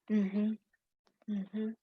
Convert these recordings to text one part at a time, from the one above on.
Mhm. Mhm.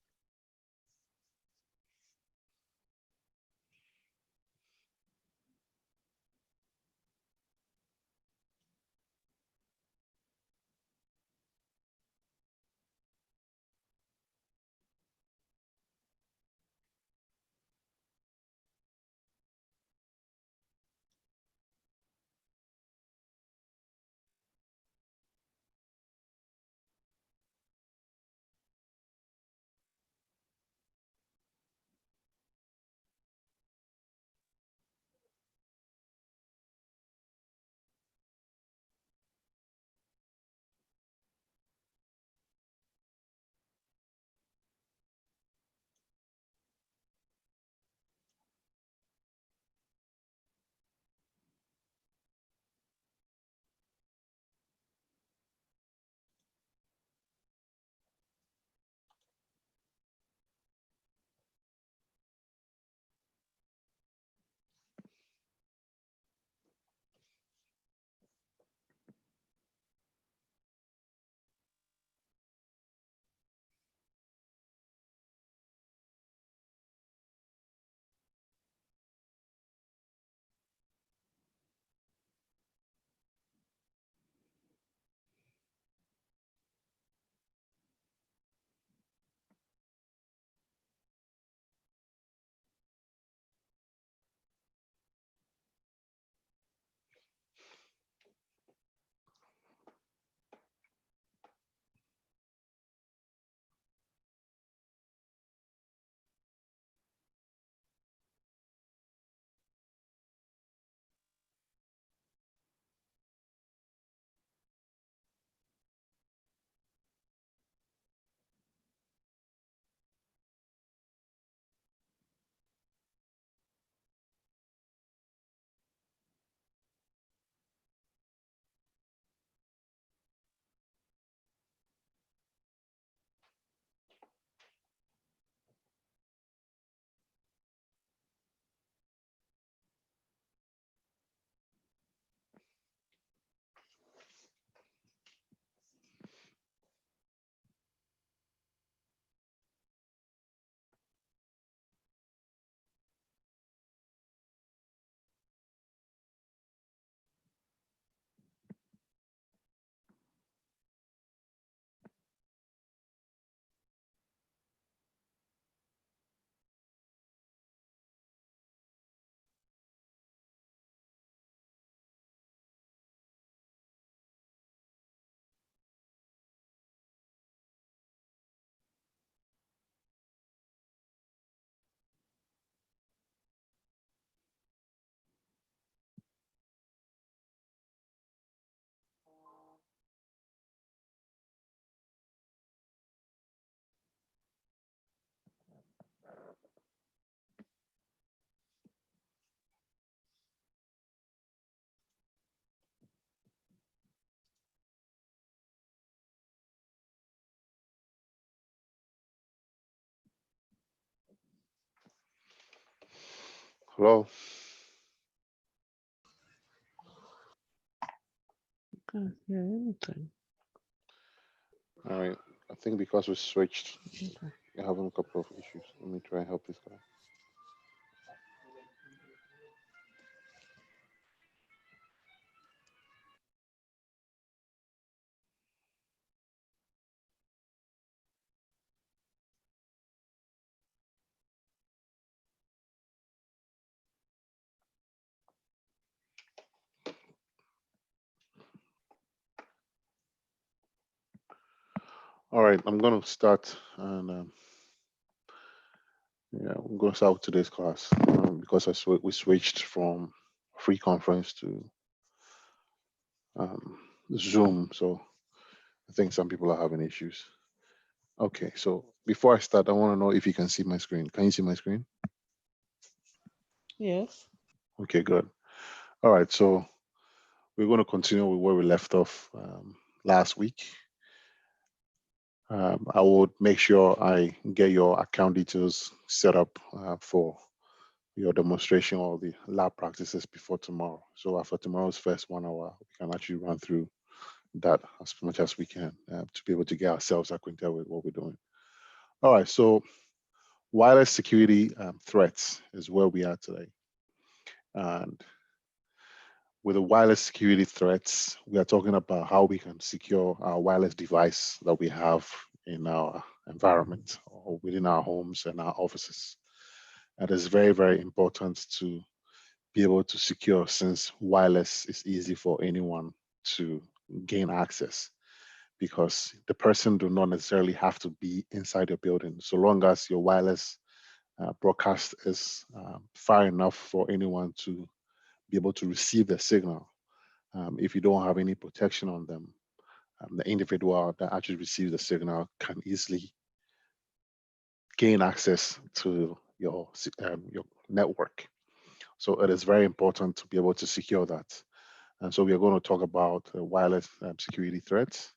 Hello. Can't hear anything. All right. I think because we switched, Okay. we're having a couple of issues. Let me try and help this guy. All right. I'm going to start, and yeah, I'm going to start with today's class because we switched from free conference to um, Zoom. So I think some people are having issues. Okay. So before I start, I want to know if you can see my screen. Can you see my screen? Yes. Okay, good. All right. So we're going to continue with where we left off last week. I would make sure I get your account details set up for your demonstration or the lab practices before tomorrow. So after tomorrow's first 1 hour, we can actually run through that as much as we can to be able to get ourselves acquainted with what we're doing. All right, so wireless security threats is where we are today. And with the wireless security threats, we are talking about how we can secure our wireless device that we have in our environment or within our homes and our offices. And it's very, very important to be able to secure, since wireless is easy for anyone to gain access, because the person do not necessarily have to be inside your building, so long as your wireless broadcast is far enough for anyone to be able to receive the signal. If you don't have any protection on them, the individual that actually receives the signal can easily gain access to your network. So it is very important to be able to secure that. And so we are going to talk about wireless security threats,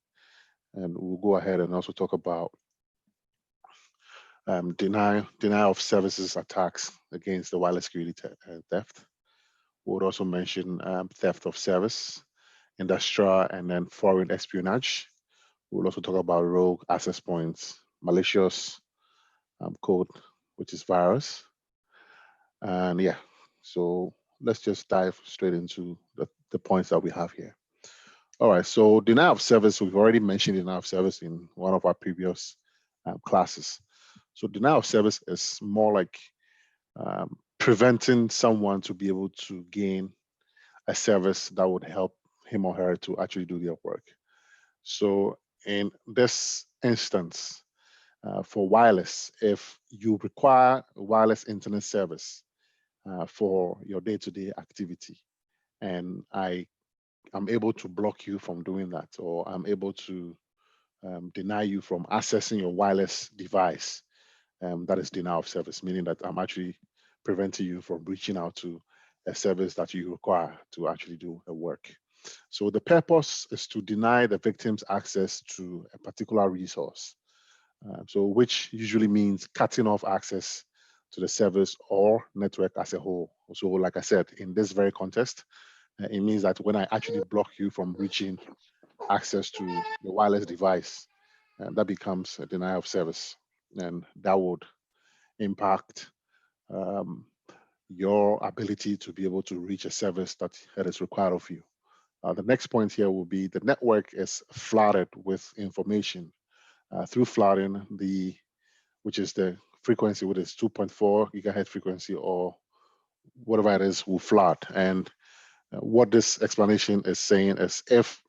and we'll go ahead and also talk about denial of services attacks against the wireless security theft. We would also mention theft of service, industrial, and then foreign espionage. We'll also talk about rogue access points, malicious code, which is virus. And yeah, so let's just dive straight into the points that we have here. All right, so denial of service, we've already mentioned denial of service in one of our previous classes. So denial of service is more like preventing someone to be able to gain a service that would help him or her to actually do their work. So in this instance, for wireless, if you require a wireless internet service for your day-to-day activity, and I'm able to block you from doing that, or I'm able to deny you from accessing your wireless device, that is denial of service, meaning that I'm actually preventing you from reaching out to a service that you require to actually do a work. So the purpose is to deny the victims access to a particular resource. So which usually means cutting off access to the service or network as a whole. So like I said, in this very context, it means that when I actually block you from reaching access to your wireless device, that becomes a denial of service. And that would impact um, your ability to be able to reach a service that is required of you. The next point here will be the network is flooded with information. Through flooding, which is the frequency, which is 2.4 gigahertz frequency or whatever it is, will flood. And what this explanation is saying is, if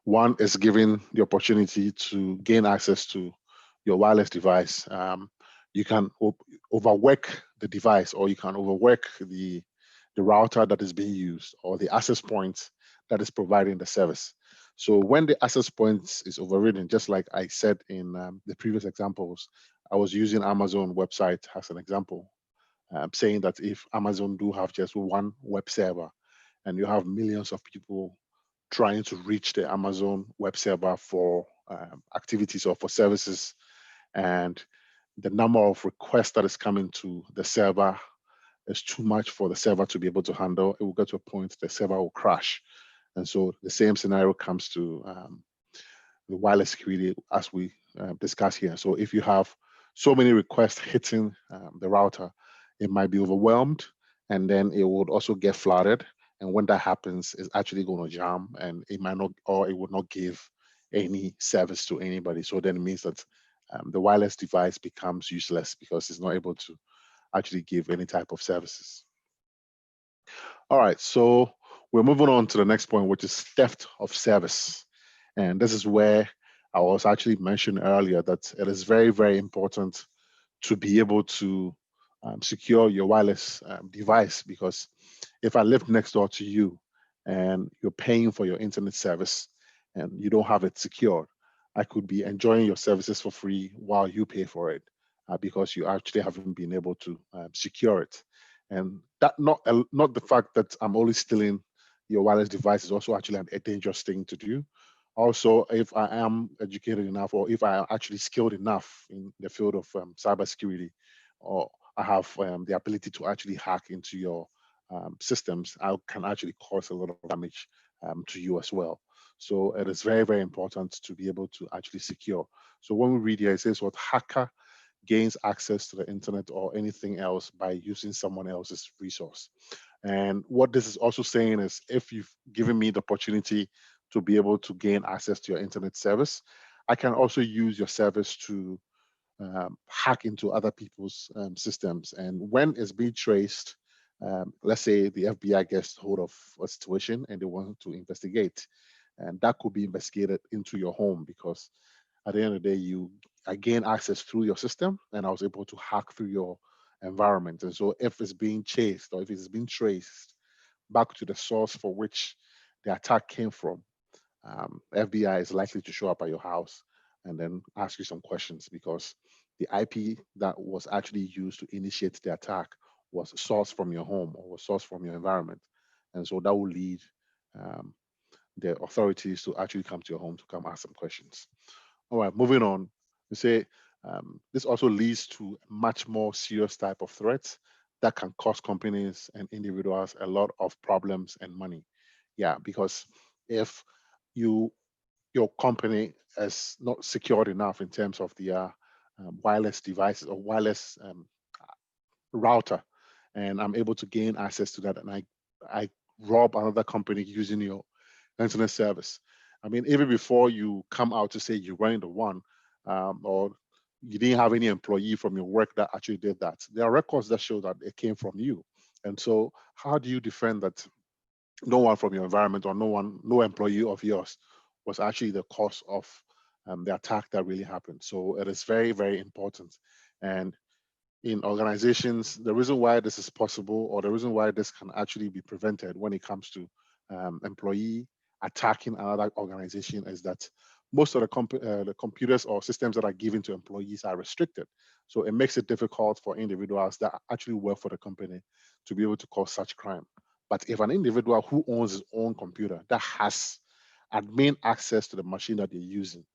one is given the opportunity to gain access to your wireless device, you can overwork the device, or you can overwork the router that is being used, or the access point that is providing the service. So when the access point is overridden, just like I said in the previous examples, I was using Amazon website as an example, saying that if Amazon do have just one web server and you have millions of people trying to reach the Amazon web server for activities or for services, and the number of requests that is coming to the server is too much for the server to be able to handle, it will get to a point the server will crash. And so the same scenario comes to the wireless security as we discussed here. So if you have so many requests hitting the router, it might be overwhelmed, and then it would also get flooded. And when that happens, it's actually going to jam, and it might not, or it would not give any service to anybody. So then it means that the wireless device becomes useless because it's not able to actually give any type of services. All right, so we're moving on to the next point, which is theft of service. And this is where I was actually mentioned earlier that it is very, very important to be able to secure your wireless device, because if I live next door to you and you're paying for your internet service and you don't have it secured, I could be enjoying your services for free while you pay for it because you actually haven't been able to secure it. And that not the fact that I'm only stealing your wireless device is also actually a dangerous thing to do. Also, if I am educated enough, or if I am actually skilled enough in the field of cybersecurity, or I have the ability to actually hack into your systems, I can actually cause a lot of damage to you as well. So it is very, very important to be able to actually secure. So when we read here, it says what hacker gains access to the internet or anything else by using someone else's resource. And what this is also saying is if you've given me the opportunity to be able to gain access to your internet service, I can also use your service to hack into other people's systems. And when it's being traced, let's say the FBI gets hold of a situation and they want to investigate, and that could be investigated into your home because at the end of the day, I gain access through your system and I was able to hack through your environment. And so if it's being chased or if it's being traced back to the source for which the attack came from, FBI is likely to show up at your house and then ask you some questions because the IP that was actually used to initiate the attack was sourced from your home or was sourced from your environment. And so that will lead um, the authorities to actually come to your home to come ask some questions. All right, moving on. We say this also leads to much more serious type of threats that can cost companies and individuals a lot of problems and money. Yeah, because if you your company is not secured enough in terms of the wireless devices or wireless router, and I'm able to gain access to that, and I rob another company using your internet service. I mean, even before you come out to say you're running the one, or you didn't have any employee from your work that actually did that, there are records that show that it came from you. And so, how do you defend that no one from your environment or no employee of yours was actually the cause of the attack that really happened? So it is very, very important. And in organizations, the reason why this is possible or the reason why this can actually be prevented when it comes to employee attacking another organization is that most of the computers or systems that are given to employees are restricted. So it makes it difficult for individuals that actually work for the company to be able to cause such crime. But if an individual who owns his own computer that has admin access to the machine that they're using,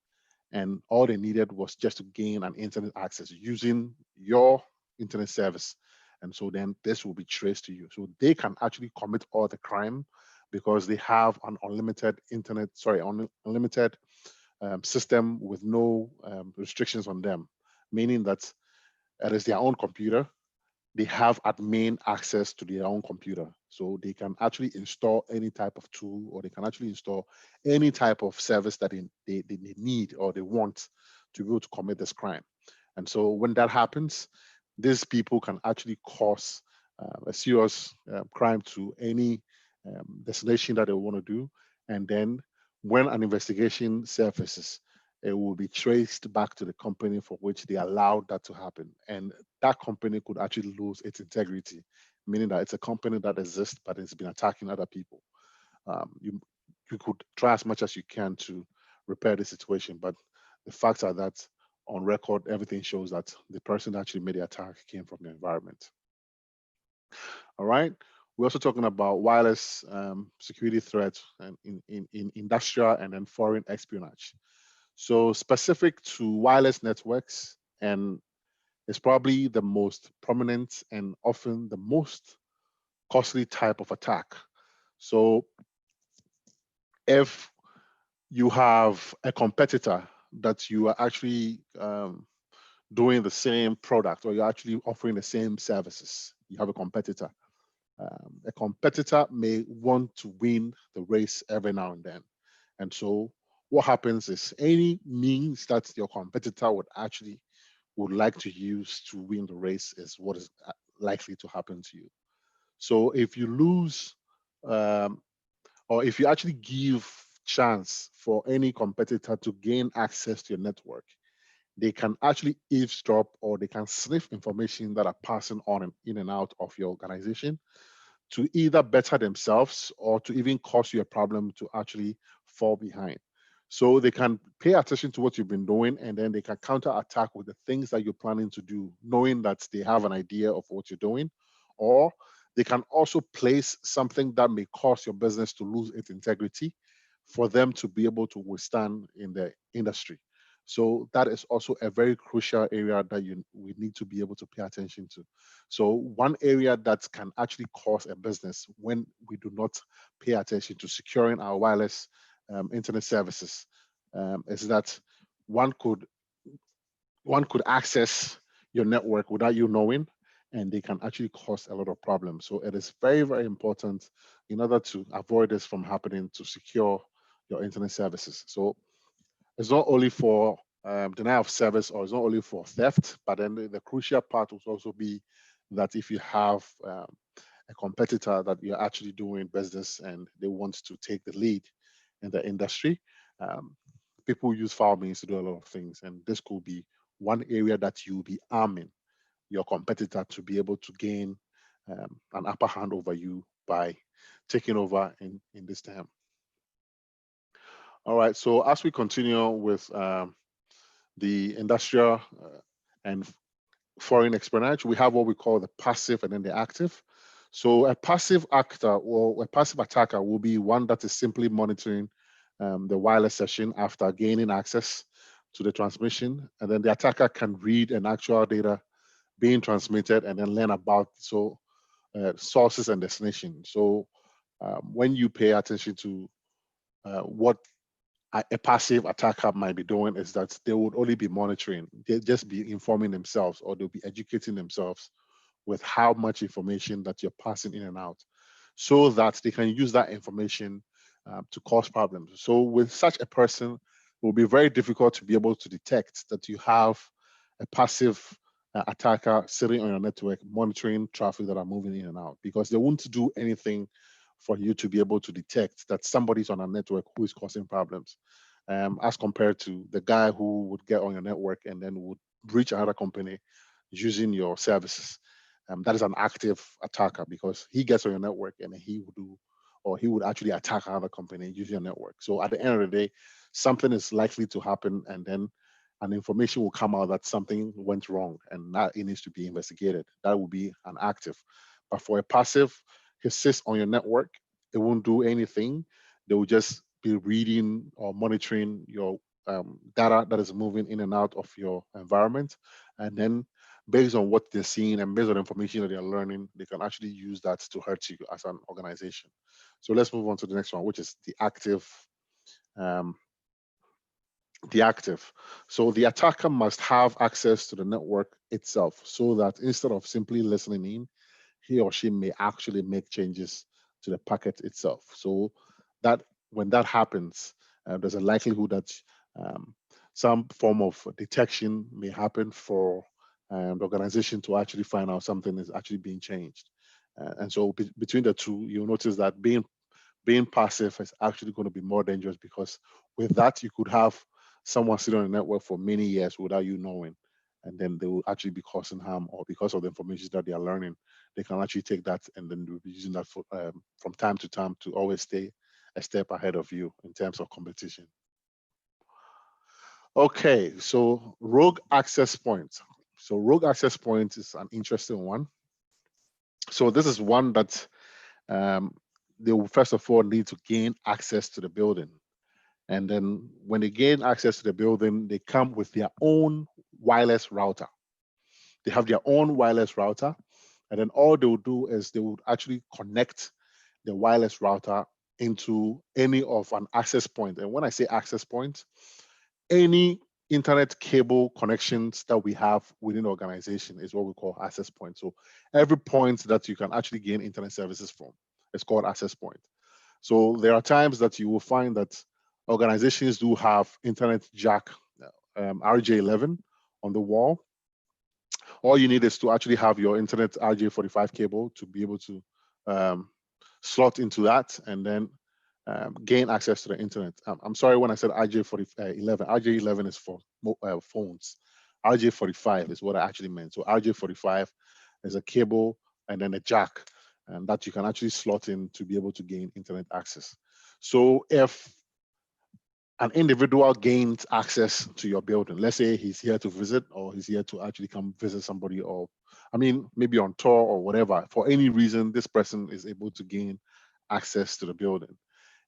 and all they needed was just to gain an internet access using your internet service, and so then this will be traced to you, so they can actually commit all the crime because they have an unlimited unlimited system with no restrictions on them, meaning that it is their own computer. They have admin access to their own computer. So they can actually install any type of tool or they can actually install any type of service that they need or they want to be able to commit this crime. And so when that happens, these people can actually cause a serious crime to any destination that they want to do. And then when an investigation surfaces, it will be traced back to the company for which they allowed that to happen. And that company could actually lose its integrity, meaning that it's a company that exists, but it's been attacking other people. You could try as much as you can to repair the situation, but the facts are that on record, everything shows that the person that actually made the attack came from the environment. All right. We're also talking about wireless security threats and in industrial and then foreign espionage. So specific to wireless networks, and it's probably the most prominent and often the most costly type of attack. So if you have a competitor that you are actually doing the same product or you're actually offering the same services, you have a competitor. A competitor may want to win the race every now and then. And so what happens is any means that your competitor would like to use to win the race is what is likely to happen to you. So if you lose, um, or if you actually give chance for any competitor to gain access to your network, they can actually eavesdrop or they can sniff information that are passing on and in and out of your organization to either better themselves or to even cause you a problem to actually fall behind. So they can pay attention to what you've been doing and then they can counter attack with the things that you're planning to do, knowing that they have an idea of what you're doing. Or they can also place something that may cause your business to lose its integrity for them to be able to withstand in the industry. So that is also a very crucial area that we need to be able to pay attention to. So one area that can actually cause a business when we do not pay attention to securing our wireless internet services is that one could access your network without you knowing, and they can actually cause a lot of problems. So it is very, very important in order to avoid this from happening to secure your internet services. So it's not only for denial of service, or it's not only for theft, but then the crucial part will also be that if you have a competitor that you're actually doing business and they want to take the lead in the industry, um, people use foul means to do a lot of things, and this could be one area that you'll be arming your competitor to be able to gain an upper hand over you by taking over in this time. All right, so as we continue with the industrial and foreign espionage, we have what we call the passive and then the active. So a passive actor or a passive attacker will be one that is simply monitoring the wireless session after gaining access to the transmission, and then the attacker can read an actual data being transmitted and then learn about sources and destination. So when you pay attention to what a passive attacker might be doing, is that they would only be monitoring, they just be informing themselves, or they'll be educating themselves with how much information that you're passing in and out, so that they can use that information to cause problems. So with such a person, it will be very difficult to be able to detect that you have a passive attacker sitting on your network monitoring traffic that are moving in and out, because they won't do anything for you to be able to detect that somebody's on a network who is causing problems, as compared to the guy who would get on your network and then would reach another company using your services. That is an active attacker, because he gets on your network and he would do, or he would actually attack another company using your network. So at the end of the day, something is likely to happen, and then an information will come out that something went wrong and that it needs to be investigated. That will be an active. But for a passive, he sits on your network, it won't do anything. They will just be reading or monitoring your data that is moving in and out of your environment, and then based on what they're seeing and based on the information that they're learning, they can actually use that to hurt you as an organization. So let's move on to the next one, which is the active. Um, the active. So the attacker must have access to the network itself, so that instead of simply listening in, he or she may actually make changes to the packet itself. So that when that happens, there's a likelihood that um, some form of detection may happen for the organization to actually find out something is actually being changed. And so between the two, you'll notice that being passive is actually going to be more dangerous, because with that you could have someone sitting on the network for many years without you knowing, and then they will actually be causing harm, or because of the information that they are learning, they can actually take that and then be using that for, from time to time, to always stay a step ahead of you in terms of competition. Okay, so rogue access points. So rogue access point is an interesting one. So this is one that they will first of all need to gain access to the building. And then when they gain access to the building, they come with their own wireless router. They have their own wireless router. And then all they will do is they will actually connect the wireless router into any of an access point. And when I say access point, any internet cable connections that we have within the organization is what we call access point. So every point that you can actually gain internet services from is called access point. So there are times that you will find that organizations do have internet jack RJ11 on the wall. All you need is to actually have your internet RJ45 cable to be able to slot into that and then gain access to the internet. I'm sorry when I said RJ11. RJ11 is for phones. RJ45 is what I actually meant. So RJ45 is a cable and then a jack, and that you can actually slot in to be able to gain internet access. So if an individual gains access to your building, let's say he's here to visit, or he's here to actually come visit somebody, or I mean, maybe on tour or whatever, for any reason, this person is able to gain access to the building.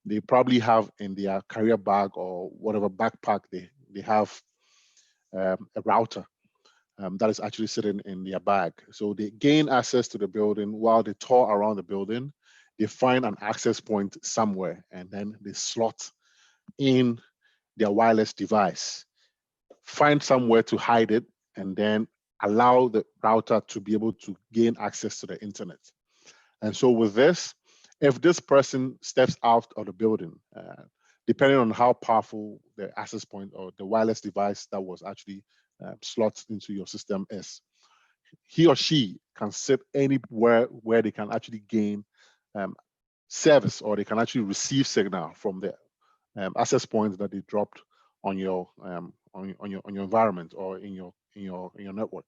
They probably have in their carrier bag or whatever backpack, they have a router that is actually sitting in their bag. So they gain access to the building. While they tour around the building, they find an access point somewhere, and then they slot in their wireless device, find somewhere to hide it, and then allow the router to be able to gain access to the internet. And so with this, if this person steps out of the building, depending on how powerful the access point or the wireless device that was actually slotted into your system is, he or she can sit anywhere where they can actually gain service, or they can actually receive signal from the access points that they dropped on your environment or in your network.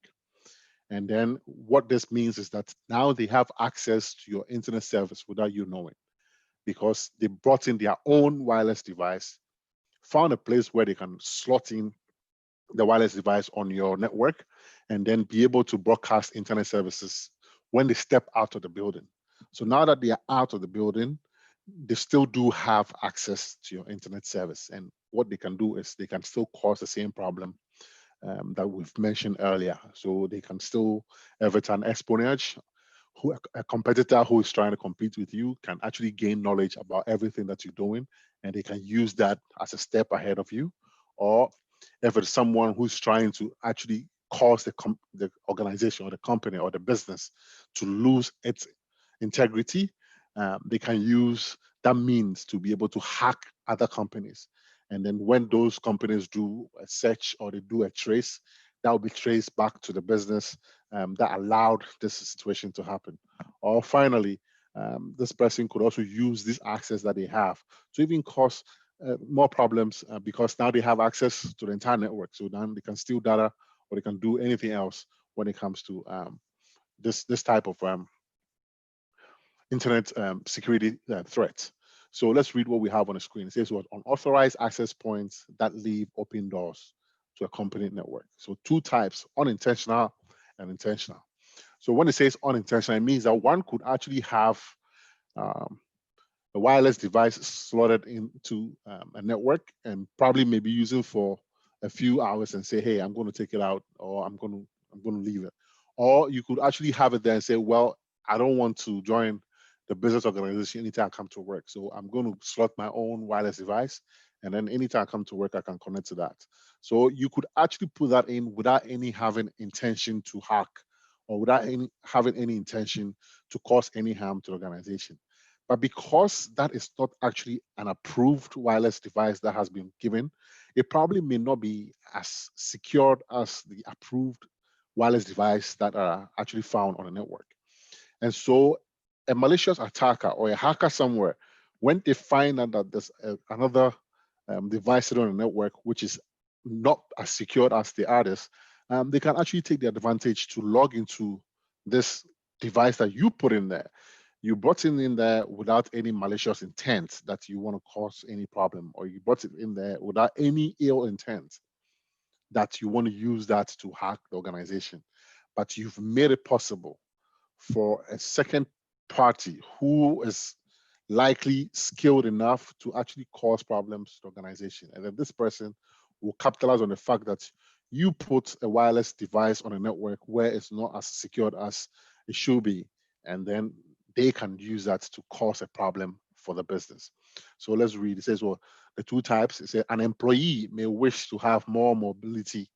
And then what this means is that now they have access to your internet service without you knowing, because they brought in their own wireless device, found a place where they can slot in the wireless device on your network, and then be able to broadcast internet services when they step out of the building. So now that they are out of the building, they still do have access to your internet service. And what they can do is they can still cause the same problem that we've mentioned earlier. So they can still, if it's an espionage, a competitor who is trying to compete with you can actually gain knowledge about everything that you're doing, and they can use that as a step ahead of you. Or if it's someone who's trying to actually cause the organization or the company or the business to lose its integrity, they can use that means to be able to hack other companies. And then when those companies do a search or they do a trace, that will be traced back to the business that allowed this situation to happen. Or finally, this person could also use this access that they have to even cause more problems because now they have access to the entire network. So then they can steal data, or they can do anything else when it comes to this type of internet security threat. So let's read what we have on the screen. It says what unauthorized access points that leave open doors to a company network. So two types, unintentional and intentional. So when it says unintentional, it means that one could actually have a wireless device slotted into a network and probably maybe using for a few hours and say, hey, I'm going to take it out, or I'm going to leave it. Or you could actually have it there and say, well, I don't want to join the business organization anytime I come to work. So I'm going to slot my own wireless device. And then anytime I come to work, I can connect to that. So you could actually put that in without any having intention to hack, or without having any intention to cause any harm to the organization. But because that is not actually an approved wireless device that has been given, it probably may not be as secured as the approved wireless device that are actually found on a network. And so a malicious attacker or a hacker somewhere, when they find out that there's another device on a network which is not as secured as the others, they can actually take the advantage to log into this device that you put in there. You brought it in there without any malicious intent that you want to cause any problem, or you brought it in there without any ill intent that you want to use that to hack the organization. But you've made it possible for a second party who is likely skilled enough to actually cause problems to the organization. And then this person will capitalize on the fact that you put a wireless device on a network where it's not as secured as it should be. And then they can use that to cause a problem for the business. So let's read. It says, well, the two types. It says an employee may wish to have more mobility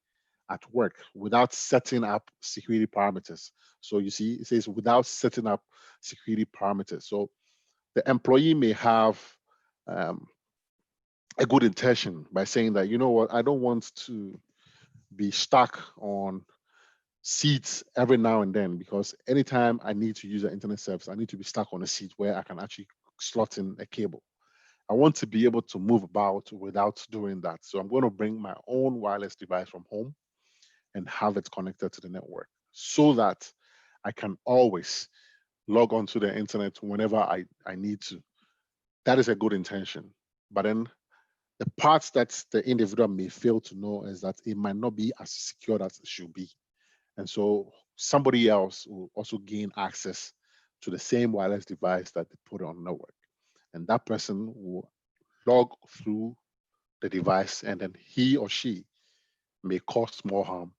at work without setting up security parameters. So you see, it says without setting up security parameters. So the employee may have a good intention by saying that, you know what, I don't want to be stuck on seats every now and then, because anytime I need to use an internet service, I need to be stuck on a seat where I can actually slot in a cable. I want to be able to move about without doing that. So I'm going to bring my own wireless device from home and have it connected to the network so that I can always log onto the internet whenever I need to. That is a good intention. But then the parts that the individual may fail to know is that it might not be as secure as it should be. And so somebody else will also gain access to the same wireless device that they put on the network. And that person will log through the device, and then he or she may cause more harm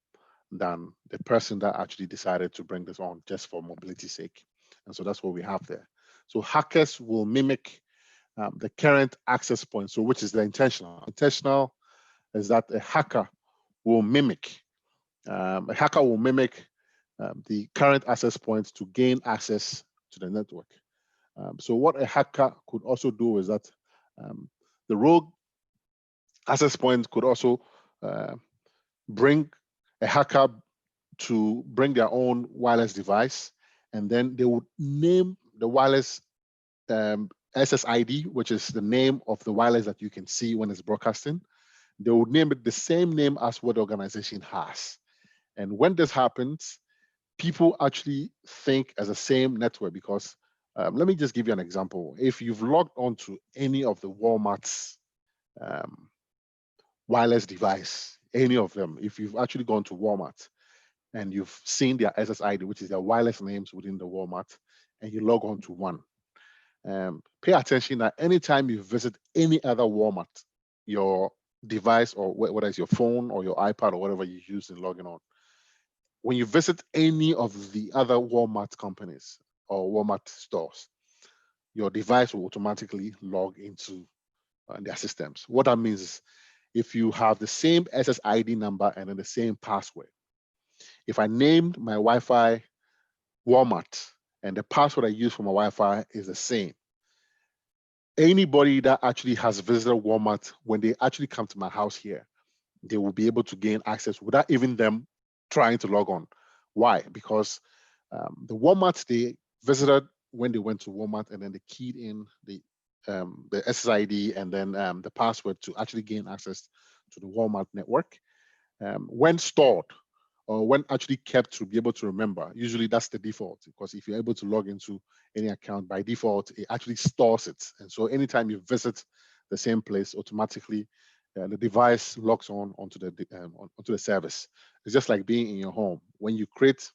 than the person that actually decided to bring this on just for mobility's sake. And so that's what we have there. So hackers will mimic the current access point, so which is the intentional. Intentional is that a hacker will mimic the current access point to gain access to the network. So what a hacker could also do is that the rogue access point could also bring a hacker to bring their own wireless device, and then they would name the wireless SSID, which is the name of the wireless that you can see when it's broadcasting. They would name it the same name as what the organization has. And when this happens, people actually think as the same network because let me just give you an example. If you've logged onto any of the Walmart's wireless device, any of them, if you've actually gone to Walmart and you've seen their SSID, which is their wireless names within the Walmart, and you log on to one, pay attention that anytime you visit any other Walmart, your device, or whether it's your phone or your iPad or whatever you use in logging on, when you visit any of the other Walmart companies or Walmart stores, your device will automatically log into their systems. What that means is if you have the same SSID number and then the same password, if I named my Wi-Fi Walmart and the password I use for my Wi-Fi is the same, anybody that actually has visited Walmart, when they actually come to my house here, they will be able to gain access without even them trying to log on. Why? Because the Walmart they visited when they went to Walmart, and then they keyed in the SSID and then the password to actually gain access to the Walmart network. When stored or when actually kept to be able to remember, usually that's the default, because if you're able to log into any account by default, it actually stores it. And so anytime you visit the same place, automatically the device logs onto the service. It's just like being in your home. When you create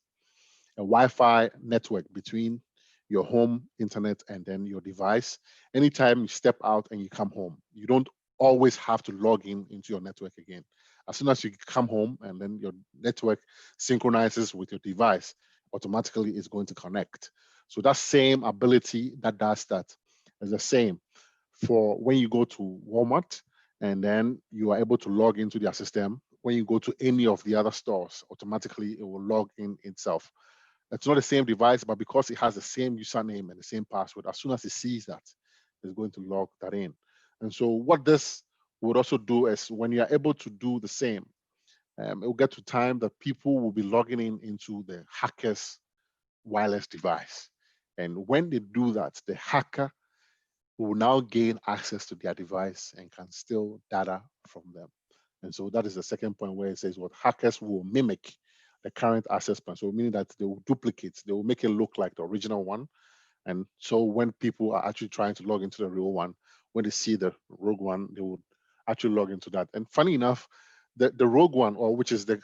a Wi-Fi network between your home internet and then your device, anytime you step out and you come home, you don't always have to log into your network again. As soon as you come home and then your network synchronizes with your device, automatically it's going to connect. So that same ability that does that is the same for when you go to Walmart and then you are able to log into their system. When you go to any of the other stores, automatically it will log in itself. It's not the same device, but because it has the same username and the same password, as soon as it sees that, it's going to log that in. And so what this would also do is when you are able to do the same, it will get to time that people will be logging into the hacker's wireless device. And when they do that, the hacker will now gain access to their device and can steal data from them. And so that is the second point where it says what hackers will mimic the current access point. So meaning that they will duplicate, they will make it look like the original one. And so when people are actually trying to log into the real one, when they see the rogue one, they would actually log into that. And funny enough, the rogue one, or which is the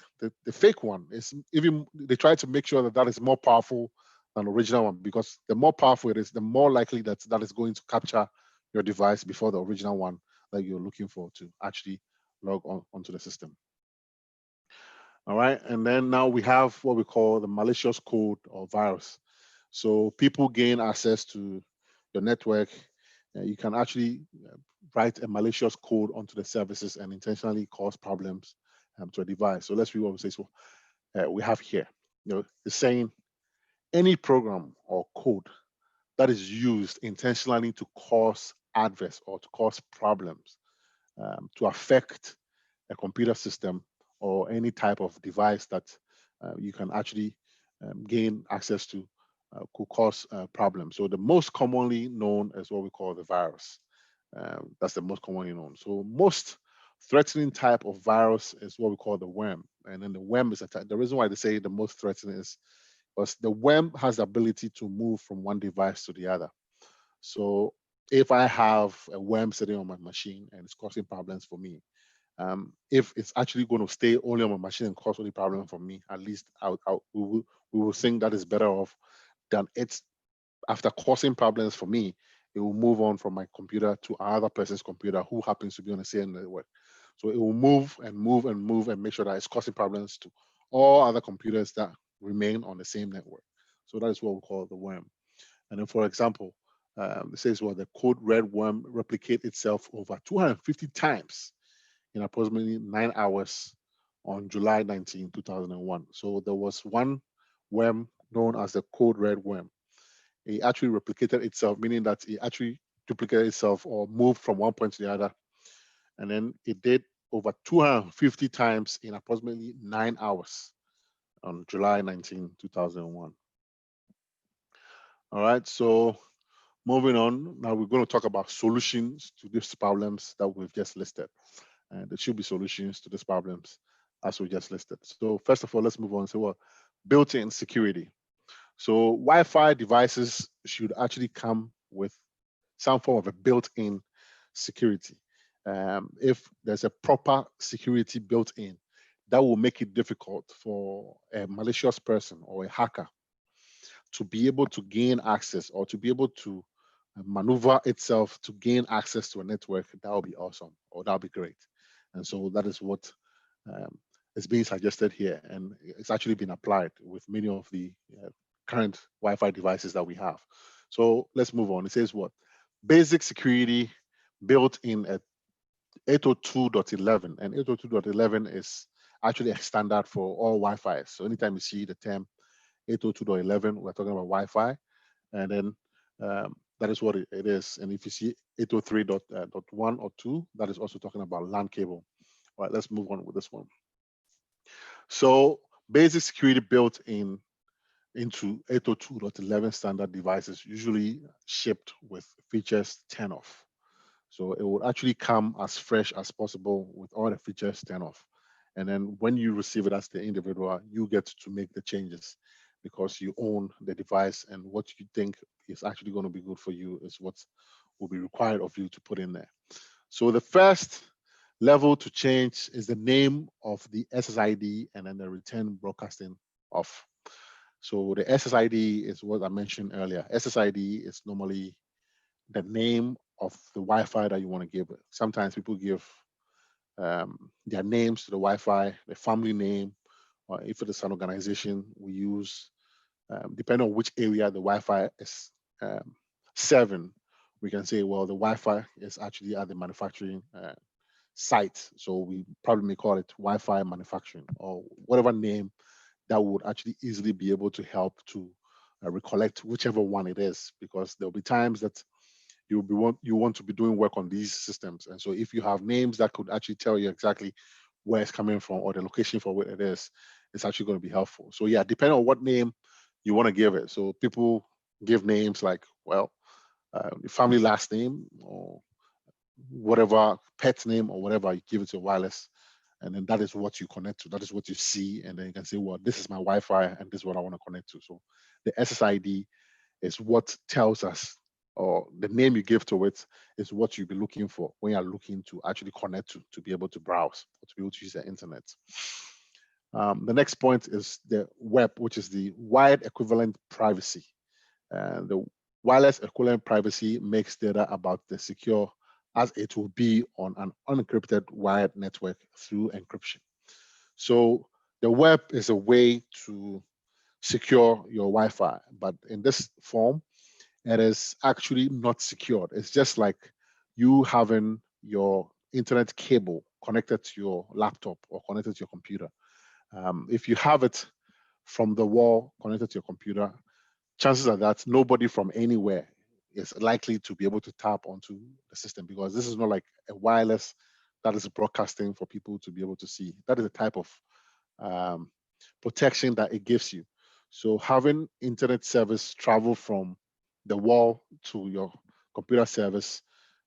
fake one, is even they try to make sure that that is more powerful than the original one, because the more powerful it is, the more likely that that is going to capture your device before the original one that you're looking for to actually log onto the system. All right, and then now we have what we call the malicious code or virus. So people gain access to your network. You can actually write a malicious code onto the services and intentionally cause problems to a device. So let's read what we say. So we have here, it's saying any program or code that is used intentionally to cause adverse or to cause problems to affect a computer system or any type of device that you can actually gain access to could cause problems. So the most commonly known is what we call the virus. That's the most commonly known. So most threatening type of virus is what we call the worm. And then the worm is the reason why they say the most threatening is because the worm has the ability to move from one device to the other. So if I have a worm sitting on my machine and it's causing problems for me, if it's actually going to stay only on my machine and cause any problem for me, at least we will think that is better off than it's after causing problems for me, it will move on from my computer to another person's computer who happens to be on the same network. So it will move and move and move and make sure that it's causing problems to all other computers that remain on the same network. So that is what we call the worm. And then, for example, It says, well, the code red worm replicate itself over 250 times in approximately 9 hours on July 19, 2001. So there was one worm known as the code red worm. It actually replicated itself, meaning that it actually duplicated itself or moved from one point to the other. And then it did over 250 times in approximately 9 hours on July 19, 2001. All right, so moving on, now we're going to talk about solutions to these problems that we've just listed. And there should be solutions to these problems as we just listed. So first of all, let's move on. So what? Built-in security. So Wi-Fi devices should actually come with some form of a built-in security. If there's a proper security built in, that will make it difficult for a malicious person or a hacker to be able to gain access or to be able to maneuver itself to gain access to a network. That would be awesome, or that would be great. And so that is what is being suggested here, and it's actually been applied with many of the current Wi-Fi devices that we have. So let's move on. It says what? Basic security built in at 802.11, and 802.11 is actually a standard for all Wi-Fi. So anytime you see the term 802.11, we're talking about Wi-Fi, and then that is what it is. And if you see 803.1 or 2, that is also talking about LAN cable. All right, let's move on with this one. So basic security built into 802.11 standard devices usually shipped with features turned off. So it will actually come as fresh as possible with all the features turned off. And then when you receive it as the individual, you get to make the changes because you own the device, and what you think is actually going to be good for you is what will be required of you to put in there. So the first level to change is the name of the SSID and then the return broadcasting off. So the SSID is what I mentioned earlier. SSID is normally the name of the Wi-Fi that you want to give it. Sometimes people give their names to the Wi-Fi, the family name, or if it is an organization, we use, depending on which area the Wi-Fi is serving, we can say, well, the Wi-Fi is actually at the manufacturing site. So we probably may call it Wi-Fi manufacturing or whatever name that would actually easily be able to help to recollect whichever one it is, because there'll be times that you want to be doing work on these systems. And so if you have names that could actually tell you exactly where it's coming from or the location for what it is, it's actually going to be helpful. So yeah, depending on what name you want to give it. So people give names like, well, the family last name or whatever pet name or whatever, you give it to a wireless, and then that is what you connect to. That is what you see, and then you can say, well, this is my Wi-Fi and this is what I want to connect to. So the SSID is what tells us, or the name you give to it is what you'll be looking for when you're looking to actually connect to be able to browse or to be able to use the internet. The next point is the web, which is the wired equivalent privacy. The wireless equivalent privacy makes data about the secure as it will be on an unencrypted wired network through encryption. So the web is a way to secure your Wi-Fi, but in this form, it is actually not secured. It's just like you having your internet cable connected to your laptop or connected to your computer. If you have it from the wall connected to your computer, chances are that nobody from anywhere is likely to be able to tap onto the system, because this is not like a wireless that is broadcasting for people to be able to see. That is the type of protection that it gives you. So having internet service travel from the wall to your computer service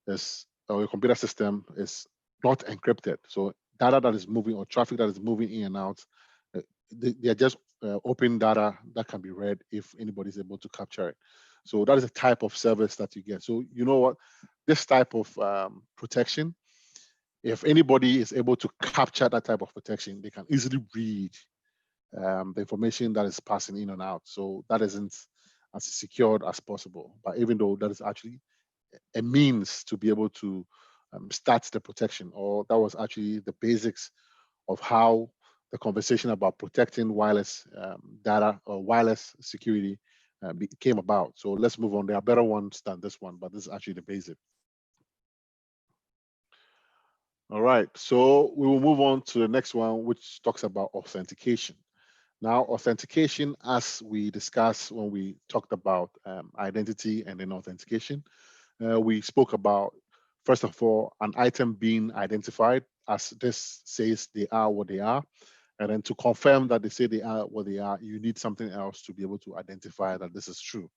is, or your computer system is not encrypted. So data that is moving or traffic that is moving in and out, they are just open data that can be read if anybody is able to capture it. So that is a type of service that you get. So you know what, this type of protection, if anybody is able to capture that type of protection, they can easily read the information that is passing in and out. So that isn't as secured as possible. But even though that is actually a means to be able to start the protection, or that was actually the basics of how the conversation about protecting wireless data or wireless security came about. So let's move on. There are better ones than this one, but this is actually the basic. All right, so we will move on to the next one, which talks about authentication. Now, authentication, as we discussed when we talked about identity and then authentication, we spoke about, first of all, an item being identified as this says they are what they are. And then to confirm that they say they are what they are, you need something else to be able to identify that this is true.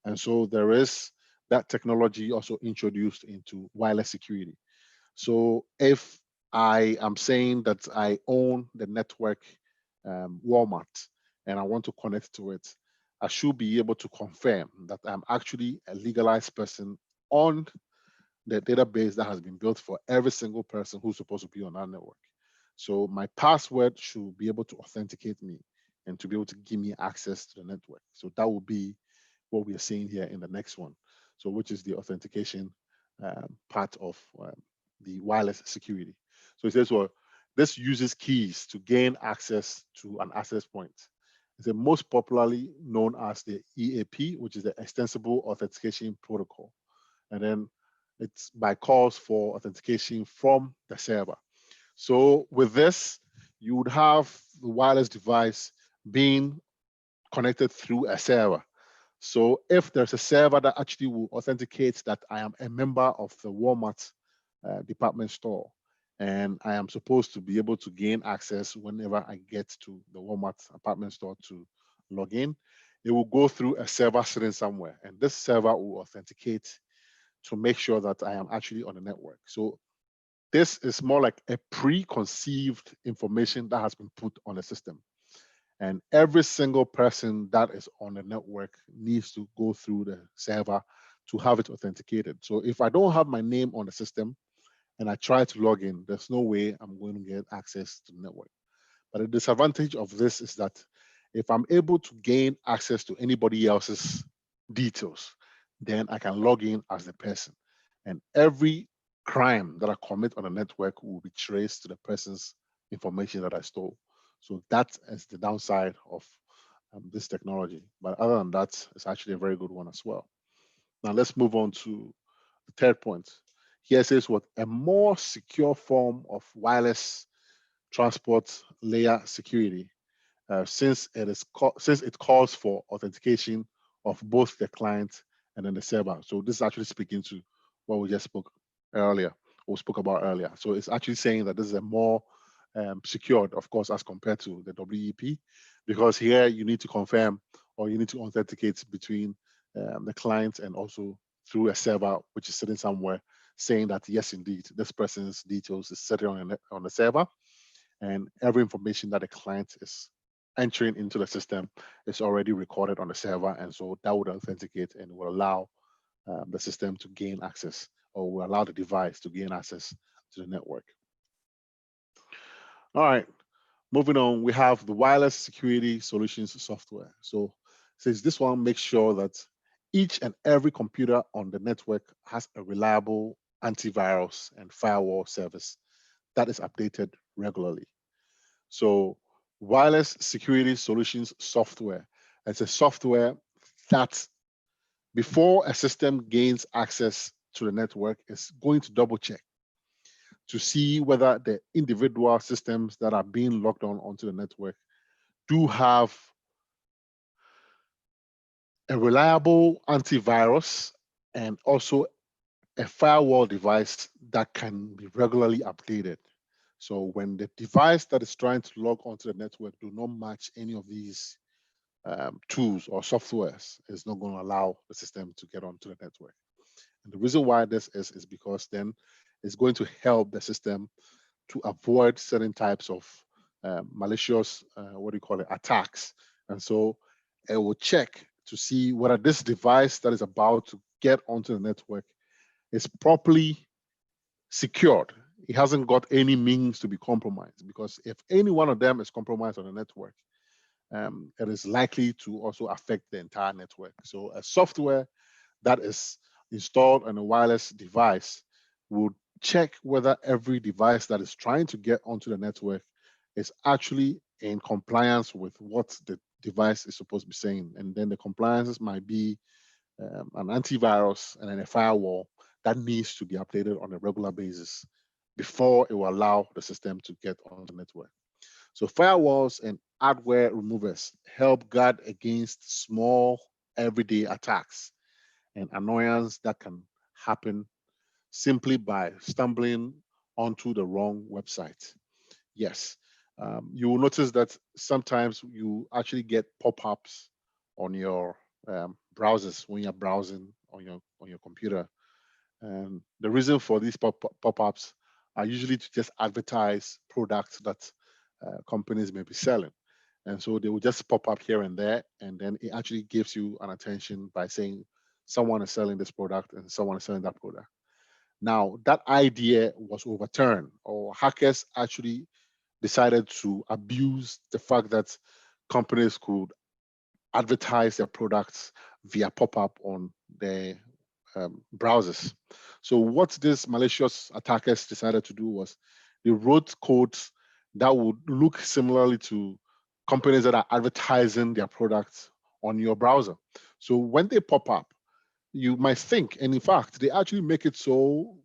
And so there is that technology also introduced into wireless security. So if I am saying that I own the network Walmart and I want to connect to it, I should be able to confirm that I'm actually a legalized person on the database that has been built for every single person who's supposed to be on our network. So my password should be able to authenticate me and to be able to give me access to the network. So that will be what we are seeing here in the next one. So which is the authentication part of the wireless security. So it says, well, this uses keys to gain access to an access point. It's the most popularly known as the EAP, which is the Extensible Authentication Protocol. And then it's by calls for authentication from the server. So with this, you would have the wireless device being connected through a server. So if there's a server that actually will authenticate that I am a member of the Walmart department store, and I am supposed to be able to gain access whenever I get to the Walmart department store to log in, it will go through a server sitting somewhere, and this server will authenticate to make sure that I am actually on the network. So this is more like a preconceived information that has been put on the system. And every single person that is on the network needs to go through the server to have it authenticated. So if I don't have my name on the system and I try to log in, there's no way I'm going to get access to the network. But the disadvantage of this is that if I'm able to gain access to anybody else's details, then I can log in as the person. And every crime that I commit on the network will be traced to the person's information that I stole. So that is the downside of this technology. But other than that, it's actually a very good one as well. Now let's move on to the third point. Here says what a more secure form of wireless transport layer security, since it calls for authentication of both the client and then the server. So this is actually speaking to what we just spoke about earlier. So it's actually saying that this is a more secured, of course, as compared to the WEP, because here you need to confirm or you need to authenticate between the client and also through a server which is sitting somewhere, saying that yes, indeed, this person's details is sitting on the server, and every information that the client is entering into the system is already recorded on the server, and so that would authenticate and will allow the system to gain access, or will allow the device to gain access to the network. All right, moving on, we have the wireless security solutions software. So since this one makes sure that each and every computer on the network has a reliable antivirus and firewall service that is updated regularly. So wireless security solutions software, it's a software that before a system gains access to the network is going to double check to see whether the individual systems that are being logged on onto the network do have a reliable antivirus and also a firewall device that can be regularly updated. So when the device that is trying to log onto the network do not match any of these tools or softwares, it's not going to allow the system to get onto the network. And the reason why this is because then it's going to help the system to avoid certain types of malicious, attacks. And so it will check to see whether this device that is about to get onto the network is properly secured. It hasn't got any means to be compromised, because if any one of them is compromised on the network, it is likely to also affect the entire network. So a software that is installed on a wireless device would check whether every device that is trying to get onto the network is actually in compliance with what the device is supposed to be saying. And then the compliances might be an antivirus and then a firewall that needs to be updated on a regular basis before it will allow the system to get on the network. So firewalls and adware removers help guard against small everyday attacks and annoyance that can happen simply by stumbling onto the wrong website. Yes, you will notice that sometimes you actually get pop-ups on your browsers when you're browsing on your computer. And the reason for these pop-ups are usually to just advertise products that companies may be selling. And so they will just pop up here and there, and then it actually gives you an attention by saying someone is selling this product and someone is selling that product. Now, that idea was overturned, or hackers actually decided to abuse the fact that companies could advertise their products via pop-up on their browsers. So what these malicious attackers decided to do was they wrote codes that would look similarly to companies that are advertising their products on your browser. So when they pop up, you might think, and in fact, they actually make it so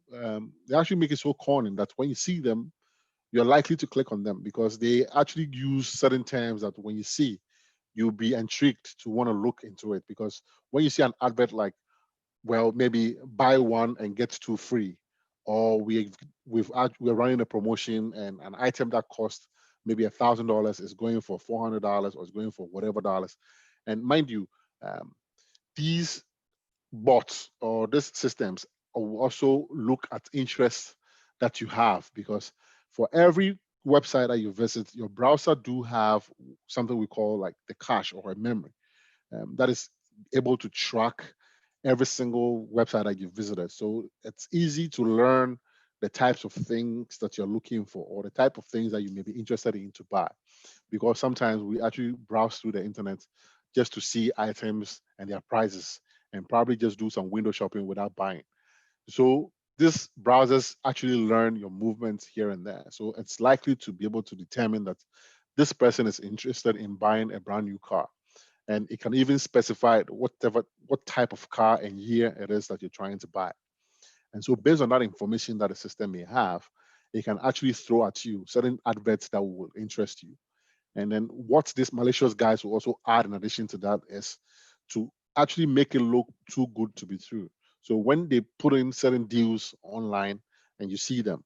corny that when you see them, you're likely to click on them because they actually use certain terms that when you see, you'll be intrigued to want to look into it. Because when you see an advert like, well, maybe buy one and get two free, or we're running a promotion and an item that costs maybe $1,000 is going for $400 or is going for whatever dollars. And mind you, these bots or these systems will also look at interests that you have, because for every website that you visit, your browser do have something we call like the cache or a memory that is able to track every single website that you visited. So it's easy to learn the types of things that you're looking for or the type of things that you may be interested in to buy. Because sometimes we actually browse through the internet just to see items and their prices and probably just do some window shopping without buying. So these browsers actually learn your movements here and there. So it's likely to be able to determine that this person is interested in buying a brand new car. And it can even specify what type of car and year it is that you're trying to buy. And so based on that information that the system may have, it can actually throw at you certain adverts that will interest you. And then what these malicious guys will also add in addition to that is to actually make it look too good to be true. So when they put in certain deals online and you see them,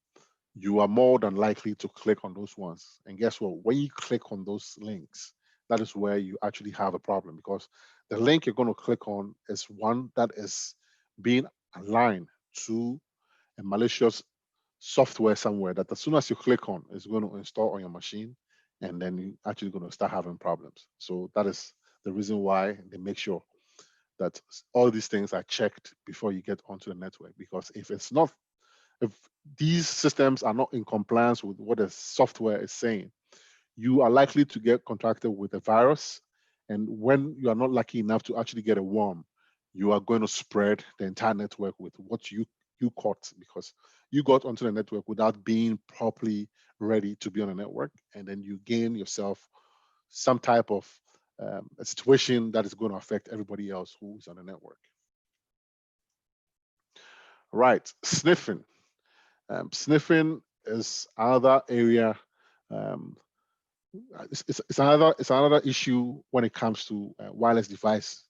you are more than likely to click on those ones. And guess what? When you click on those links, that is where you actually have a problem, because the link you're going to click on is one that is being aligned to a malicious software somewhere that as soon as you click on, it's going to install on your machine, and then you're actually going to start having problems. So that is the reason why they make sure that all these things are checked before you get onto the network. Because if these systems are not in compliance with what the software is saying, you are likely to get contracted with a virus. And when you are not lucky enough to actually get a worm, you are going to spread the entire network with what you caught, because you got onto the network without being properly ready to be on a network. And then you gain yourself some type of a situation that is going to affect everybody else who's on the network. Right, sniffing. Sniffing is another area. It's another issue when it comes to wireless device,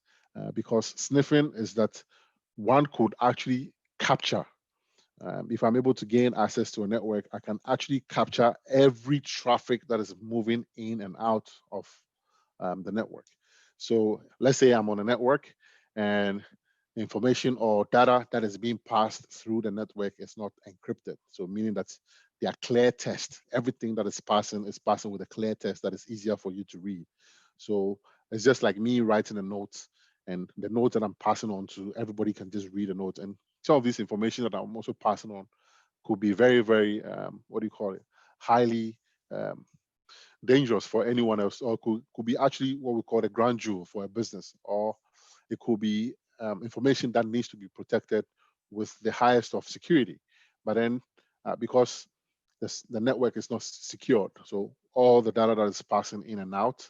because sniffing is that one could actually capture. If I'm able to gain access to a network, I can actually capture every traffic that is moving in and out of the network. So let's say I'm on a network and information or data that is being passed through the network is not encrypted. So meaning that they are clear text. Everything that is passing with a clear text that is easier for you to read. So it's just like me writing a note, and the note that I'm passing on to everybody can just read a note. And some of this information that I'm also passing on could be very, very, highly dangerous for anyone else, or could be actually what we call a ground jewel for a business, or it could be information that needs to be protected with the highest of security. But then because the network is not secured, so all the data that is passing in and out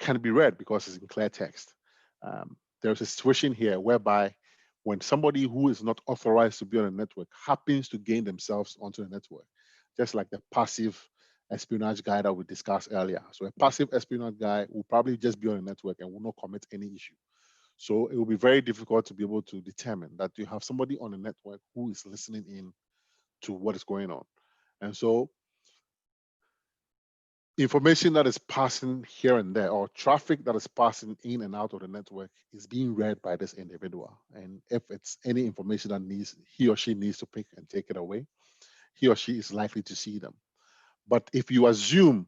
can be read because it's in clear text. There's a situation here whereby when somebody who is not authorized to be on a network happens to gain themselves onto the network, just like the passive espionage guy that we discussed earlier. So a passive espionage guy will probably just be on a network and will not commit any issue. So it will be very difficult to be able to determine that you have somebody on a network who is listening in to what is going on. And so information that is passing here and there, or traffic that is passing in and out of the network, is being read by this individual. And if it's any information that he or she needs to pick and take it away, he or she is likely to see them. But if you assume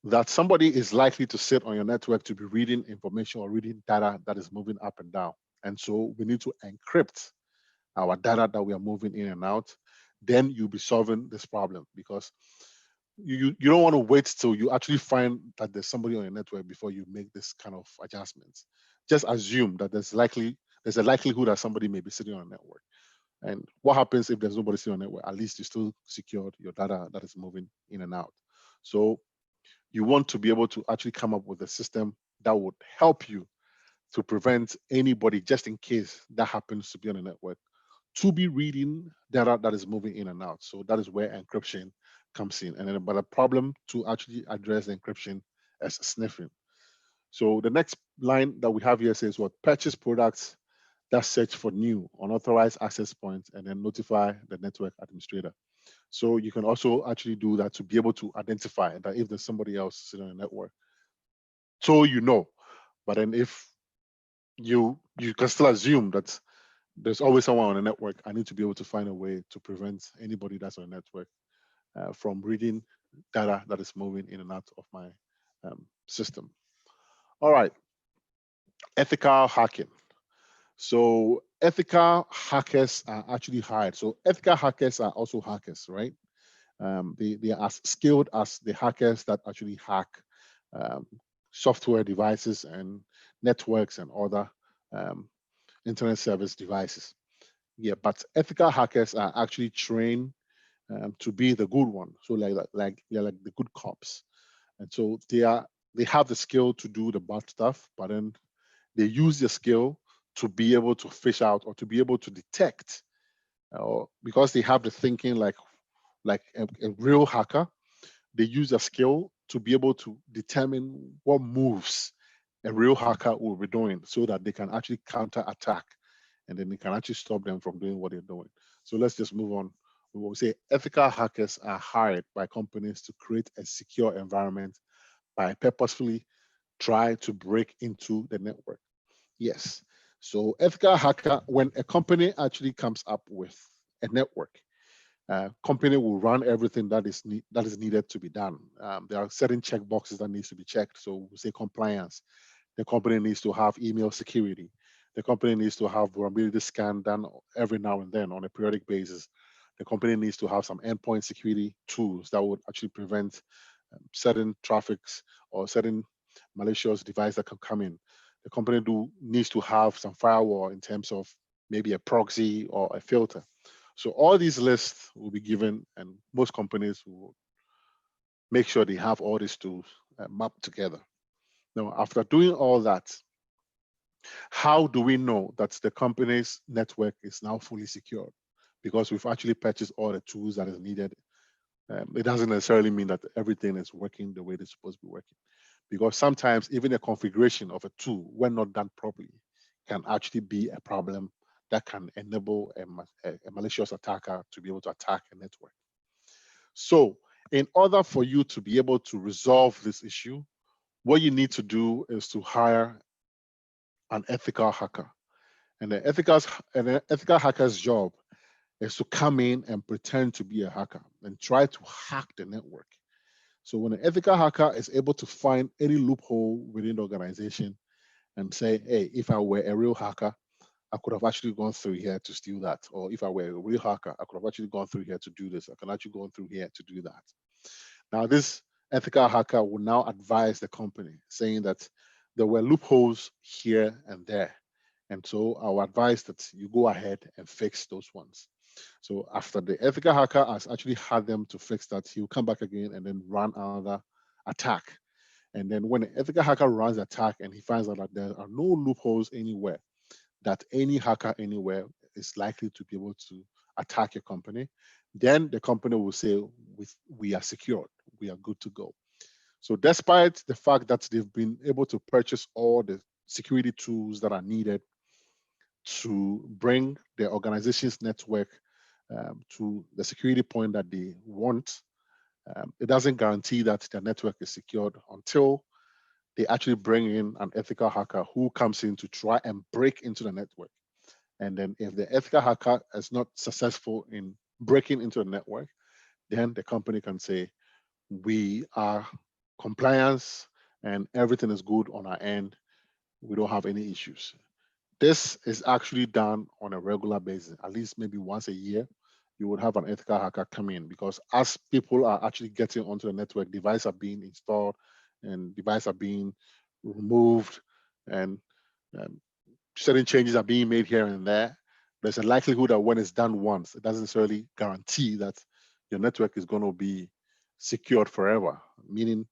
that somebody is likely to sit on your network to be reading information or reading data that is moving up and down, and so we need to encrypt our data that we are moving in and out, then you'll be solving this problem, because you don't want to wait till you actually find that there's somebody on your network before you make this kind of adjustments. Just assume that there's a likelihood that somebody may be sitting on a network. And what happens if there's nobody sitting on a network? At least you still secured your data that is moving in and out. So you want to be able to actually come up with a system that would help you to prevent anybody, just in case that happens to be on a network, to be reading data that is moving in and out. So that is where encryption comes in. And then, but a problem to actually address encryption is sniffing. So the next line that we have here says what? Purchase products that search for new unauthorized access points and then notify the network administrator. So you can also actually do that to be able to identify that if there's somebody else sitting on the network. So you know, but then if you can still assume that there's always someone on the network, I need to be able to find a way to prevent anybody that's on the network from reading data that is moving in and out of my system. All right, ethical hacking. So ethical hackers are actually hired. So ethical hackers are also hackers, right? They are as skilled as the hackers that actually hack software devices and networks and other internet service devices. Yeah, but ethical hackers are actually trained to be the good one. So like they're like the good cops, and so they have the skill to do the bad stuff, but then they use the skill to be able to fish out or to be able to detect, because they have the thinking like a real hacker. They use a skill to be able to determine what moves a real hacker will be doing, so that they can actually counter attack, and then they can actually stop them from doing what they're doing. So let's just move on. We will say ethical hackers are hired by companies to create a secure environment by purposefully try to break into the network. Yes. So ethical hacker, when a company actually comes up with a network, company will run everything that is needed to be done. There are certain check boxes that needs to be checked. So we say compliance. The company needs to have email security. The company needs to have vulnerability scan done every now and then on a periodic basis. The company needs to have some endpoint security tools that would actually prevent certain traffics or certain malicious device that can come in. The company needs to have some firewall in terms of maybe a proxy or a filter. So all these lists will be given, and most companies will make sure they have all these tools mapped together. Now, after doing all that, how do we know that the company's network is now fully secured? Because we've actually purchased all the tools that is needed. It doesn't necessarily mean that everything is working the way it's supposed to be working. Because sometimes even a configuration of a tool, when not done properly, can actually be a problem that can enable a malicious attacker to be able to attack a network. So in order for you to be able to resolve this issue, what you need to do is to hire an ethical hacker. And the ethical hacker's job is to come in and pretend to be a hacker and try to hack the network. So when an ethical hacker is able to find any loophole within the organization and say, hey, if I were a real hacker, I could have actually gone through here to steal that. Or if I were a real hacker, I could have actually gone through here to do this. I can actually go through here to do that. Now, this ethical hacker will now advise the company, saying that there were loopholes here and there. And so I'll advise that you go ahead and fix those ones. So after the ethical hacker has actually had them to fix that, he'll come back again and then run another attack. And then when an ethical hacker runs the attack and he finds out that there are no loopholes anywhere, that any hacker anywhere is likely to be able to attack your company, then the company will say, we are secured, we are good to go. So despite the fact that they've been able to purchase all the security tools that are needed to bring their organization's network to the security point that they want, it doesn't guarantee that their network is secured until they actually bring in an ethical hacker who comes in to try and break into the network. And then if the ethical hacker is not successful in breaking into the network, then the company can say, we are compliance and everything is good on our end. We don't have any issues. This is actually done on a regular basis, at least maybe once a year. You would have an ethical hacker come in, because as people are actually getting onto the network, devices are being installed and devices are being removed, and certain changes are being made here and there. There's a likelihood that when it's done once, it doesn't necessarily guarantee that your network is going to be secured forever, meaning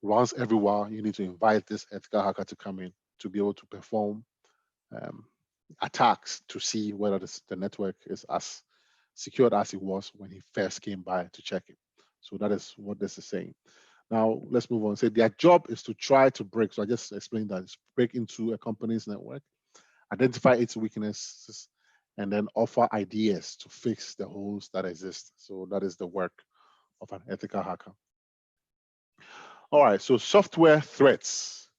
once every while, you need to invite this ethical hacker to come in to be able to perform attacks to see whether the network is as secured as it was when he first came by to check it. So that is what this is saying. Now, let's move on. Say their job is to try to break. So I just explained that it's break into a company's network, identify its weaknesses, and then offer ideas to fix the holes that exist. So that is the work of an ethical hacker. All right, so software threats.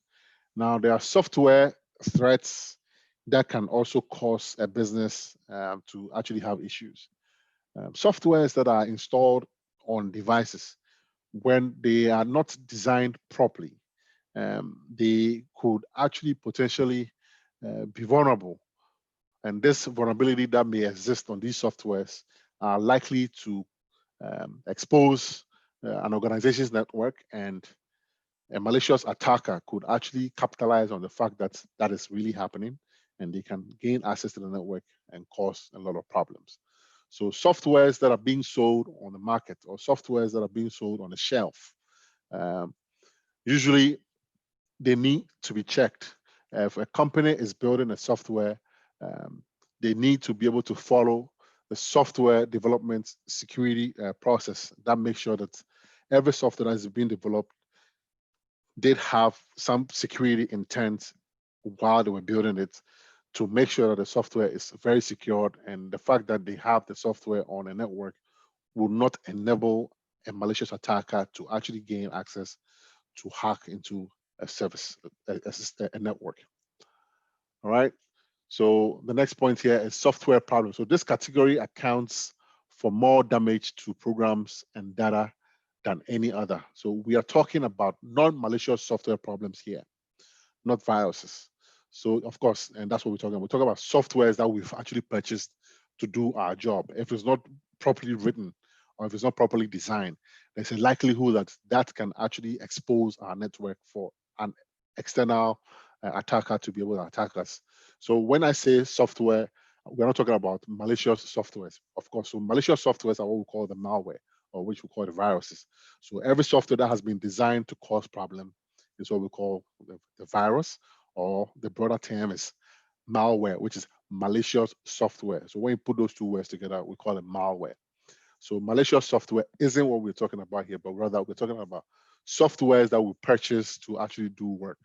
Now, there are software threats that can also cause a business to actually have issues. Softwares that are installed on devices, when they are not designed properly, they could actually potentially be vulnerable. And this vulnerability that may exist on these softwares are likely to expose an organization's network, and a malicious attacker could actually capitalize on the fact that that is really happening, and they can gain access to the network and cause a lot of problems. So softwares that are being sold on the market, or softwares that are being sold on the shelf, usually they need to be checked. If a company is building a software, they need to be able to follow the software development security process that makes sure that every software that is being developed did have some security intent while they were building it, to make sure that the software is very secured, and the fact that they have the software on a network will not enable a malicious attacker to actually gain access to hack into a service, a network. All right. So the next point here is software problems. So this category accounts for more damage to programs and data than any other. So we are talking about non-malicious software problems here, not viruses. So of course, and that's what we're talking about. We're talking about softwares that we've actually purchased to do our job. If it's not properly written, or if it's not properly designed, there's a likelihood that that can actually expose our network for an external attacker to be able to attack us. So when I say software, we're not talking about malicious softwares, of course. So malicious softwares are what we call the malware, or which we call the viruses. So every software that has been designed to cause problem is what we call the virus, or the broader term is malware, which is malicious software. So when you put those two words together, we call it malware. So malicious software isn't what we're talking about here, but rather we're talking about softwares that we purchase to actually do work.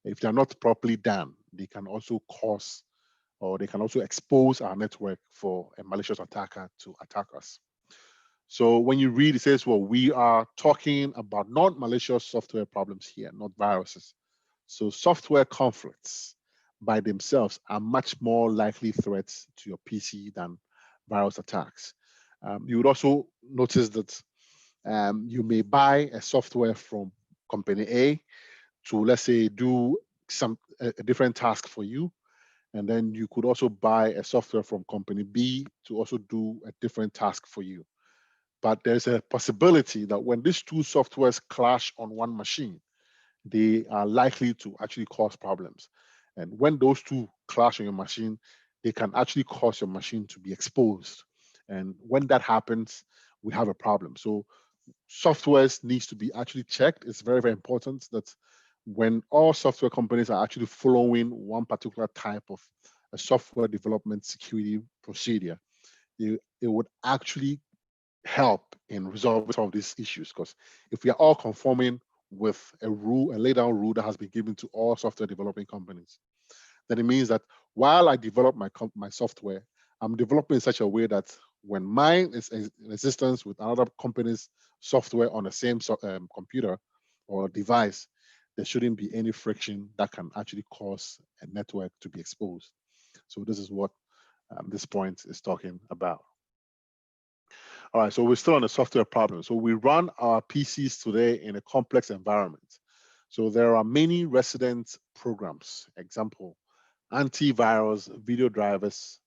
If they're not properly done, they can also cause, or they can also expose our network for a malicious attacker to attack us. So when you read, it says, well, we are talking about non-malicious software problems here, not viruses. So software conflicts by themselves are much more likely threats to your PC than virus attacks. You would also notice that you may buy a software from company A to, let's say, do a different task for you. And then you could also buy a software from company B to also do a different task for you. But there's a possibility that when these two softwares clash on one machine, they are likely to actually cause problems. And when those two clash on your machine, they can actually cause your machine to be exposed. And when that happens, we have a problem. So softwares needs to be actually checked. It's very, very important that when all software companies are actually following one particular type of a software development security procedure, it would actually help in resolving some of these issues. Because if we are all conforming with a rule, a laid down rule that has been given to all software developing companies, then it means that while I develop my software, I'm developing in such a way that when mine is in existence with another company's software on the same computer or device, there shouldn't be any friction that can actually cause a network to be exposed. So this is what this point is talking about. All right, so we're still on the software problem. So we run our PCs today in a complex environment. So there are many resident programs, example, antivirus, video drivers,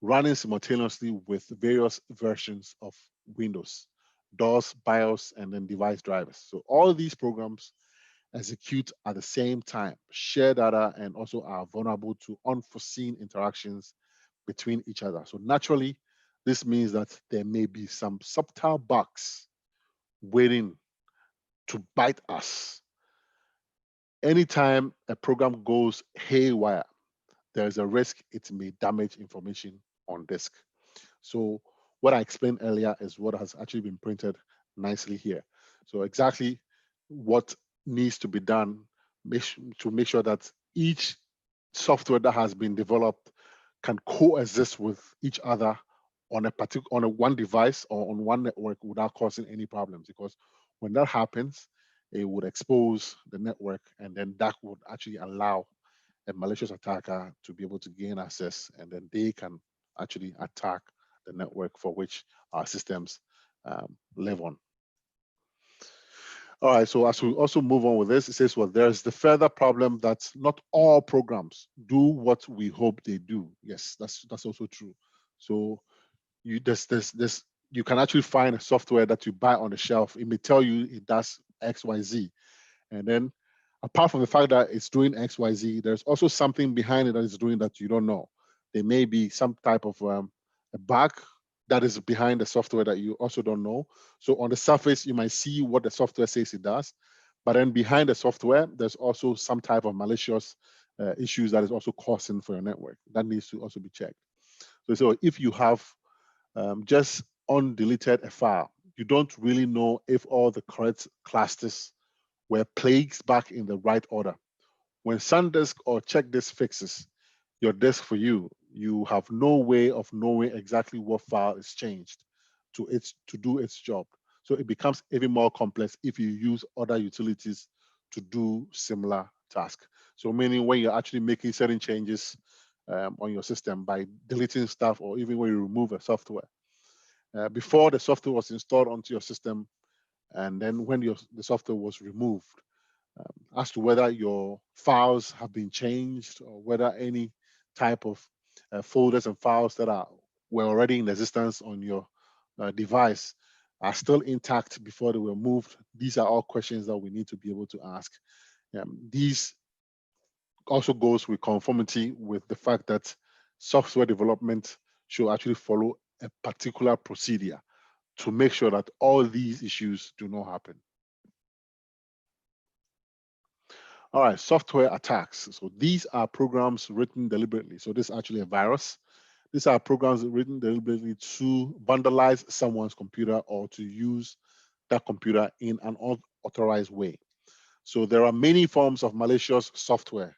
running simultaneously with various versions of Windows, DOS, BIOS, and then device drivers. So all these programs execute at the same time, share data, and also are vulnerable to unforeseen interactions between each other. So naturally, this means that there may be some subtle bugs waiting to bite us. Anytime a program goes haywire, there's a risk it may damage information on disk. So what I explained earlier is what has actually been printed nicely here. So exactly what needs to be done to make sure that each software that has been developed can coexist with each other on a one device or on one network without causing any problems. Because when that happens, it would expose the network, and then that would actually allow a malicious attacker to be able to gain access, and then they can actually attack the network for which our systems live on. All right, so as we also move on with this, it says, well, there's the further problem that not all programs do what we hope they do. Yes, that's also true. So you you can actually find a software that you buy on the shelf. It may tell you it does X, Y, Z, and then apart from the fact that it's doing X, Y, Z, there's also something behind it that is doing that you don't know. There may be some type of a bug that is behind the software that you also don't know. So on the surface, you might see what the software says it does, but then behind the software, there's also some type of malicious issues that is also causing for your network. That needs to also be checked. So if you have just undeleted a file, you don't really know if all the correct clusters were placed back in the right order. When SanDisk or CheckDisk fixes your disk for you, you have no way of knowing exactly what file is changed to do its job. So it becomes even more complex if you use other utilities to do similar tasks. So meaning when you're actually making certain changes on your system by deleting stuff, or even when you remove a software, before the software was installed onto your system, and then when the software was removed, as to whether your files have been changed or whether any type of folders and files that were already in existence on your device are still intact before they were moved. These are all questions that we need to be able to ask. These also goes with conformity with the fact that software development should actually follow a particular procedure to make sure that all these issues do not happen. All right, software attacks. So these are programs written deliberately. So this is actually a virus. These are programs written deliberately to vandalize someone's computer or to use that computer in an unauthorized way. So there are many forms of malicious software.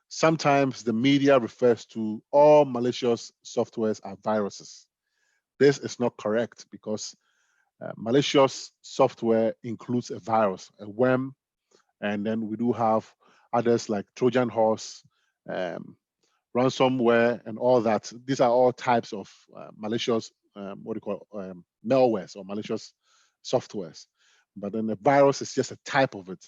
Sometimes the media refers to all malicious softwares as viruses. This is not correct because malicious software includes a virus, a worm, and then we do have others like Trojan horse, ransomware, and all that. These are all types of malicious, malwares or malicious softwares. But then the virus is just a type of it.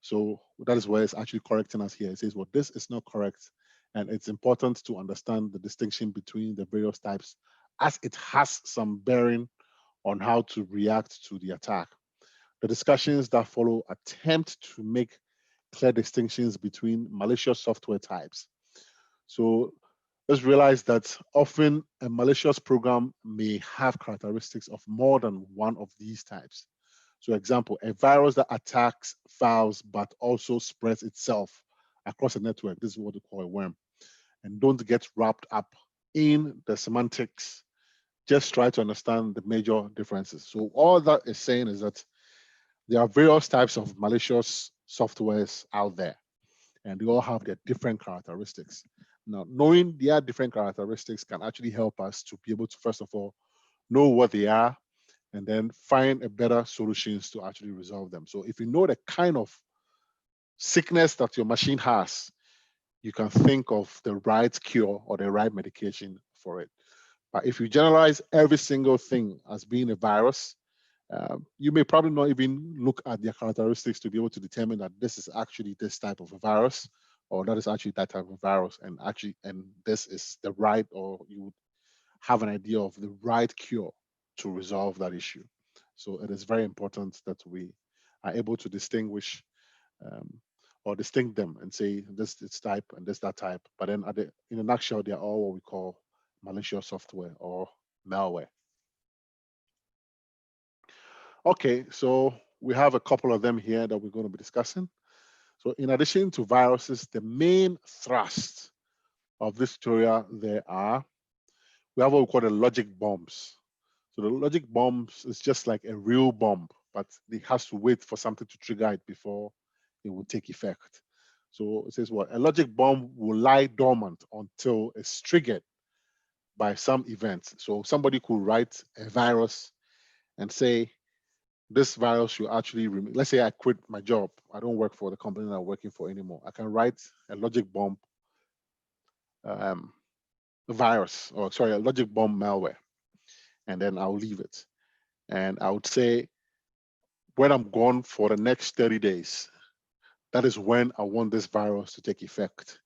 So that is where it's actually correcting us here. It says, well, this is not correct. And it's important to understand the distinction between the various types, as it has some bearing on how to react to the attack. The discussions that follow attempt to make clear distinctions between malicious software types. So let's realize that often a malicious program may have characteristics of more than one of these types. So example, a virus that attacks files but also spreads itself across a network. This is what we call a worm. And don't get wrapped up in the semantics. Just try to understand the major differences. So all that is saying is that there are various types of malicious softwares out there, and they all have their different characteristics. Now, knowing their different characteristics can actually help us to be able to, first of all, know what they are, and then find a better solutions to actually resolve them. So if you know the kind of sickness that your machine has, you can think of the right cure or the right medication for it. But if you generalize every single thing as being a virus, you may probably not even look at their characteristics to be able to determine that this is actually this type of a virus, or that is actually that type of virus, and this is the right, or you would have an idea of the right cure to resolve that issue. So it is very important that we are able to distinguish um, or distinct them and say this type and this that type. But then in a nutshell, they are all what we call malicious software or malware. Okay, so we have a couple of them here that we're going to be discussing. So in addition to viruses, the main thrust of this tutorial we have what we call the logic bombs. So the logic bombs is just like a real bomb, but it has to wait for something to trigger it before it will take effect. So it says what? A logic bomb will lie dormant until it's triggered by some event. So somebody could write a virus and say, this virus should actually, let's say I quit my job. I don't work for the company that I'm working for anymore. I can write a logic bomb virus, or sorry, a logic bomb malware, and then I'll leave it. And I would say, when I'm gone for the next 30 days, that is when I want this virus to take effect,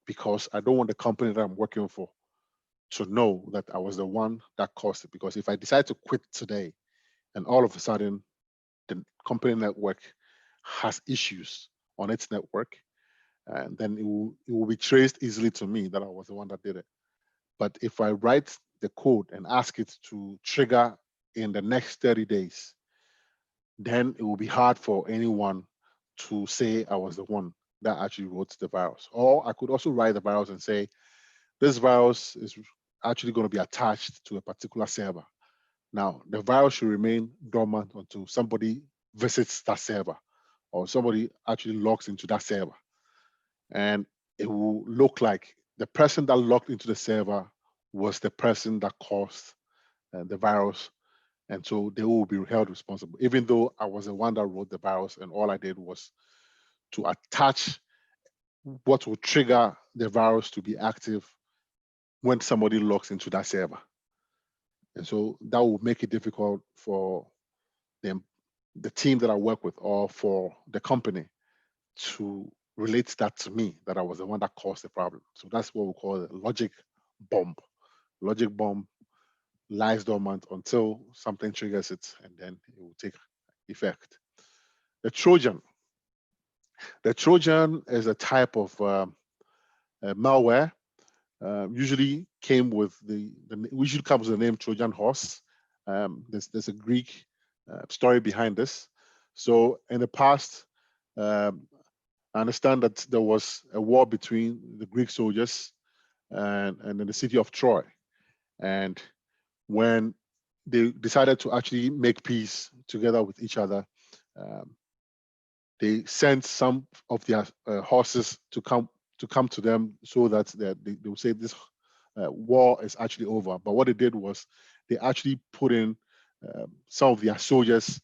because I don't want the company that I'm working for to know that I was the one that caused it. Because if I decide to quit today and all of a sudden the company network has issues on its network, and then it will be traced easily to me that I was the one that did it. But if I write the code and ask it to trigger in the next 30 days, then it will be hard for anyone to say I was the one that actually wrote the virus. Or I could also write the virus and say, this virus is actually going to be attached to a particular server. Now, the virus should remain dormant until somebody visits that server or somebody actually logs into that server. And it will look like the person that logged into the server was the person that caused the virus. And so they will be held responsible, even though I was the one that wrote the virus and all I did was to attach what will trigger the virus to be active when somebody logs into that server. And so that will make it difficult for them, the team that I work with, or for the company to relate that to me, that I was the one that caused the problem. So that's what we call a logic bomb. Logic bomb lies dormant until something triggers it, and then it will take effect. The Trojan. The Trojan is a type of malware. Usually came with usually comes with the name Trojan horse. There's a Greek story behind this. So in the past, I understand that there was a war between the Greek soldiers and the city of Troy. And when they decided to actually make peace together with each other, they sent some of their horses to come to them so that they would say this war is actually over. But what they did was they actually put in some of their soldiers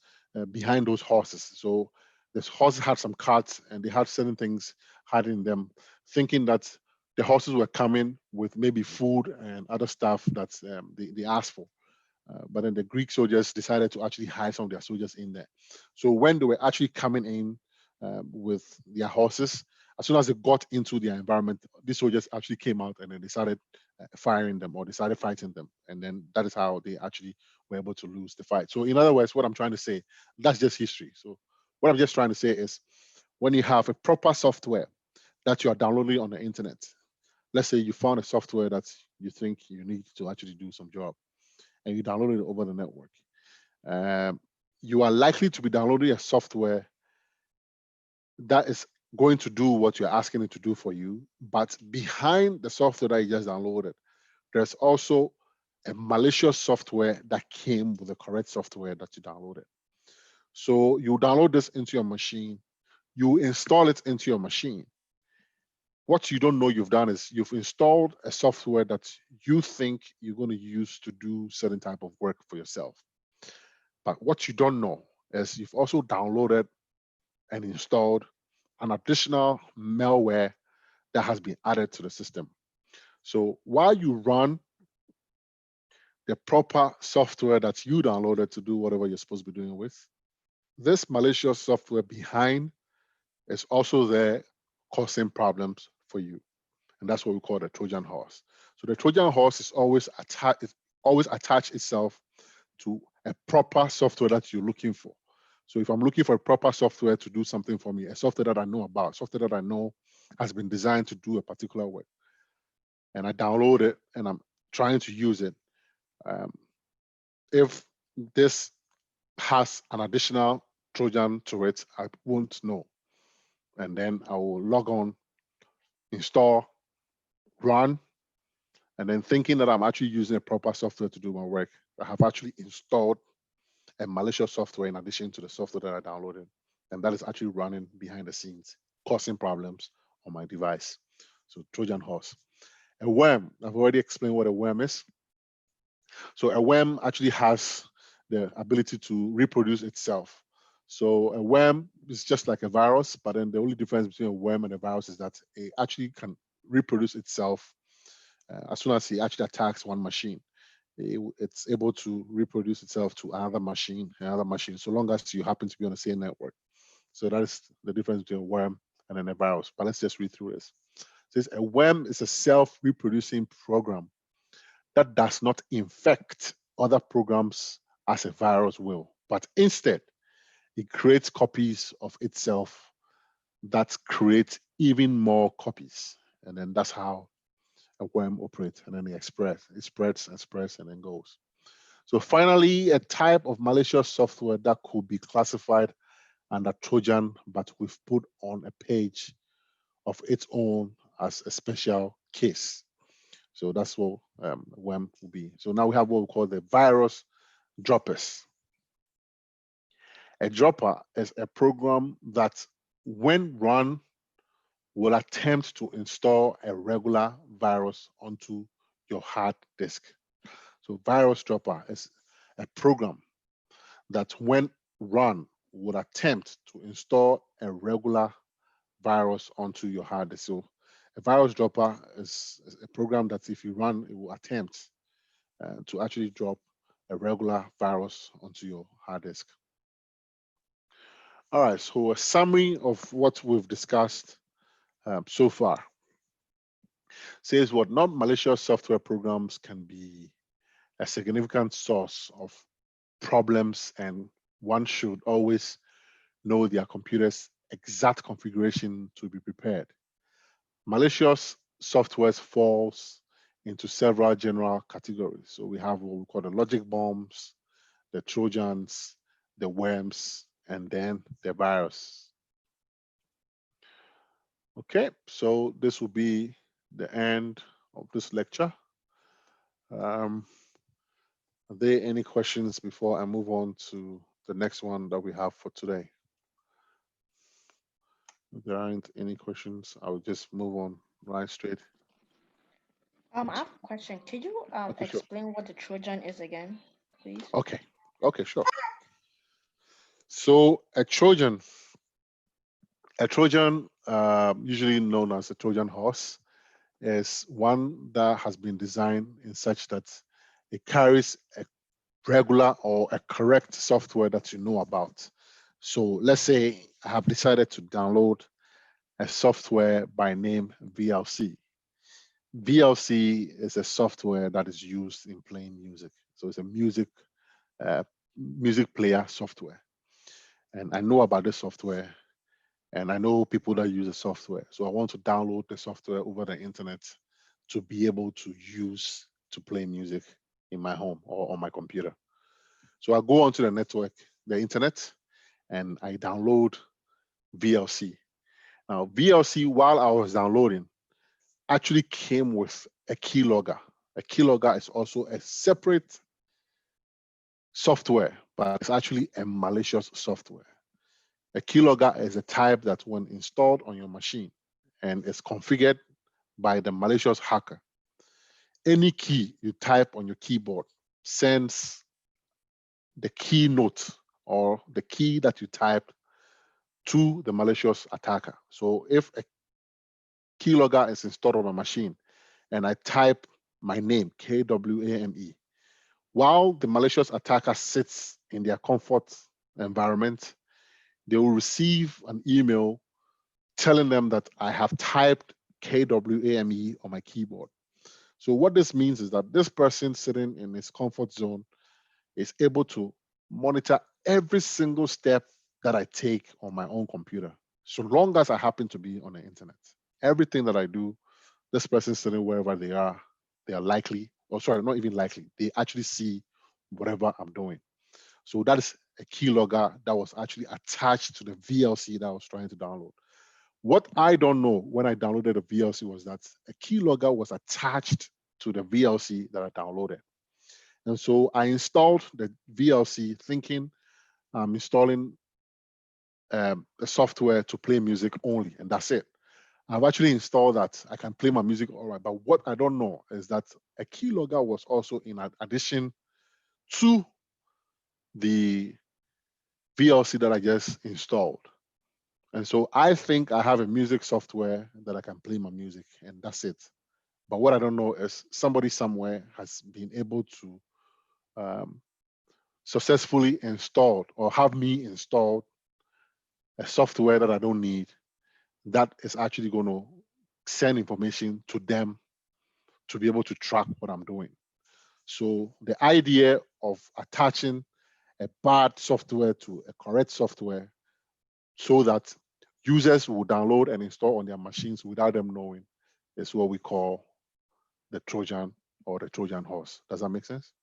behind those horses. So the horses had some carts and they had certain things had in them, thinking that the horses were coming with maybe food and other stuff that they asked for. But then the Greek soldiers decided to actually hide some of their soldiers in there. So when they were actually coming in with their horses, as soon as they got into their environment, these soldiers actually came out and then they started firing them, or they started fighting them. And then that is how they actually were able to lose the fight. So in other words, what I'm trying to say, that's just history. So what I'm just trying to say is, when you have a proper software that you are downloading on the internet, let's say you found a software that you think you need to actually do some job, and you download it over the network. you are likely to be downloading a software that is going to do what you're asking it to do for you. But behind the software that you just downloaded, there's also a malicious software that came with the correct software that you downloaded. So you download this into your machine, you install it into your machine. What you don't know you've done is you've installed a software that you think you're going to use to do certain type of work for yourself. But what you don't know is you've also downloaded and installed an additional malware that has been added to the system. So while you run the proper software that you downloaded to do whatever you're supposed to be doing with, this malicious software behind is also there causing problems for you. And that's what we call the Trojan horse. So the Trojan horse is always attach itself to a proper software that you're looking for. So if I'm looking for a proper software to do something for me, a software that I know about, software that I know has been designed to do a particular work, and I download it and I'm trying to use it, if this has an additional Trojan to it, I won't know. And then I will log on, install, run, and then thinking that I'm actually using a proper software to do my work, I have actually installed a malicious software in addition to the software that I downloaded. And that is actually running behind the scenes, causing problems on my device. So Trojan horse. A worm, I've already explained what a worm is. So a worm actually has the ability to reproduce itself. So a worm is just like a virus, but then the only difference between a worm and a virus is that it actually can reproduce itself as soon as it actually attacks one machine. It's able to reproduce itself to another machine, so long as you happen to be on the same network. So that is the difference between a worm and then a virus. But let's just read through this. It says a worm is a self-reproducing program that does not infect other programs as a virus will, but instead it creates copies of itself that create even more copies. And then that's how a worm operates. And then it spreads and spreads and then goes. So finally, a type of malicious software that could be classified under Trojan, but we've put on a page of its own as a special case. So that's what worm will be. So now we have what we call the virus droppers. A dropper is a program that, when run, will attempt to install a regular virus onto your hard disk. So virus dropper is a program that, when run, would attempt to install a regular virus onto your hard disk. So a virus dropper is a program that, if you run, it will attempt to actually drop a regular virus onto your hard disk. All right, so a summary of what we've discussed so far says what non-malicious software programs can be a significant source of problems, and one should always know their computer's exact configuration to be prepared. Malicious software falls into several general categories. So we have what we call the logic bombs, the Trojans, the worms, and then the virus. Okay, so this will be the end of this lecture. Are there any questions before I move on to the next one that we have for today? If there aren't any questions, I will just move on right straight. I have a question. Could you Okay, sure. explain what the Trojan is again, please? Okay, sure. So a Trojan, usually known as a Trojan horse, is one that has been designed in such that it carries a regular or a correct software that you know about. So let's say I have decided to download a software by name VLC. VLC is a software that is used in playing music. So it's a music player software. And I know about this software, and I know people that use the software. So I want to download the software over the internet to be able to play music in my home or on my computer. So I go onto the network the internet and I download VLC. Now, VLC, while I was downloading, actually came with a keylogger. A keylogger is also a separate software, but it's actually a malicious software. A keylogger is a type that when installed on your machine and is configured by the malicious hacker, any key you type on your keyboard sends the key note or the key that you typed to the malicious attacker. So if a keylogger is installed on my machine and I type my name, KWAME, while the malicious attacker sits in their comfort environment, they will receive an email telling them that I have typed KWAME on my keyboard. So what this means is that this person sitting in his comfort zone is able to monitor every single step that I take on my own computer, so long as I happen to be on the internet. Everything that I do, this person sitting wherever they are likely, or sorry, not even likely, they actually see whatever I'm doing. So that is a keylogger that was actually attached to the VLC that I was trying to download. What I don't know when I downloaded the VLC was that a keylogger was attached to the VLC that I downloaded. And so I installed the VLC thinking I'm installing a software to play music only, and that's it. I've actually installed that. I can play my music all right, but what I don't know is that a keylogger was also in addition to the VLC that I just installed. And so I think I have a music software that I can play my music, and that's it. But what I don't know is somebody somewhere has been able to successfully installed or have me installed a software that I don't need that is actually going to send information to them to be able to track what I'm doing. So the idea of attaching a bad software to a correct software so that users will download and install on their machines without them knowing is what we call the Trojan or the Trojan horse. Does that make sense?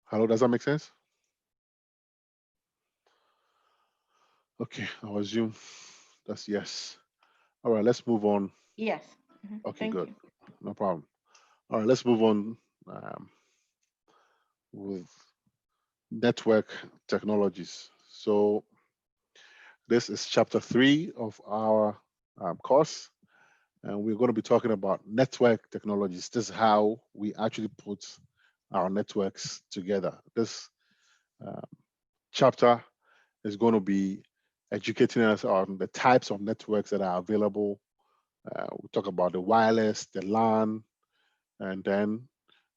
Hello, does that make sense? Okay, I'll assume that's yes. All right, let's move on. Yes. Okay, Thank good. you. No problem. All right, let's move on with network technologies. So this is chapter 3 of our course, and we're going to be talking about network technologies. This is how we actually put our networks together. This chapter is going to be educating us on the types of networks that are available. We'll talk about the wireless, the LAN, and then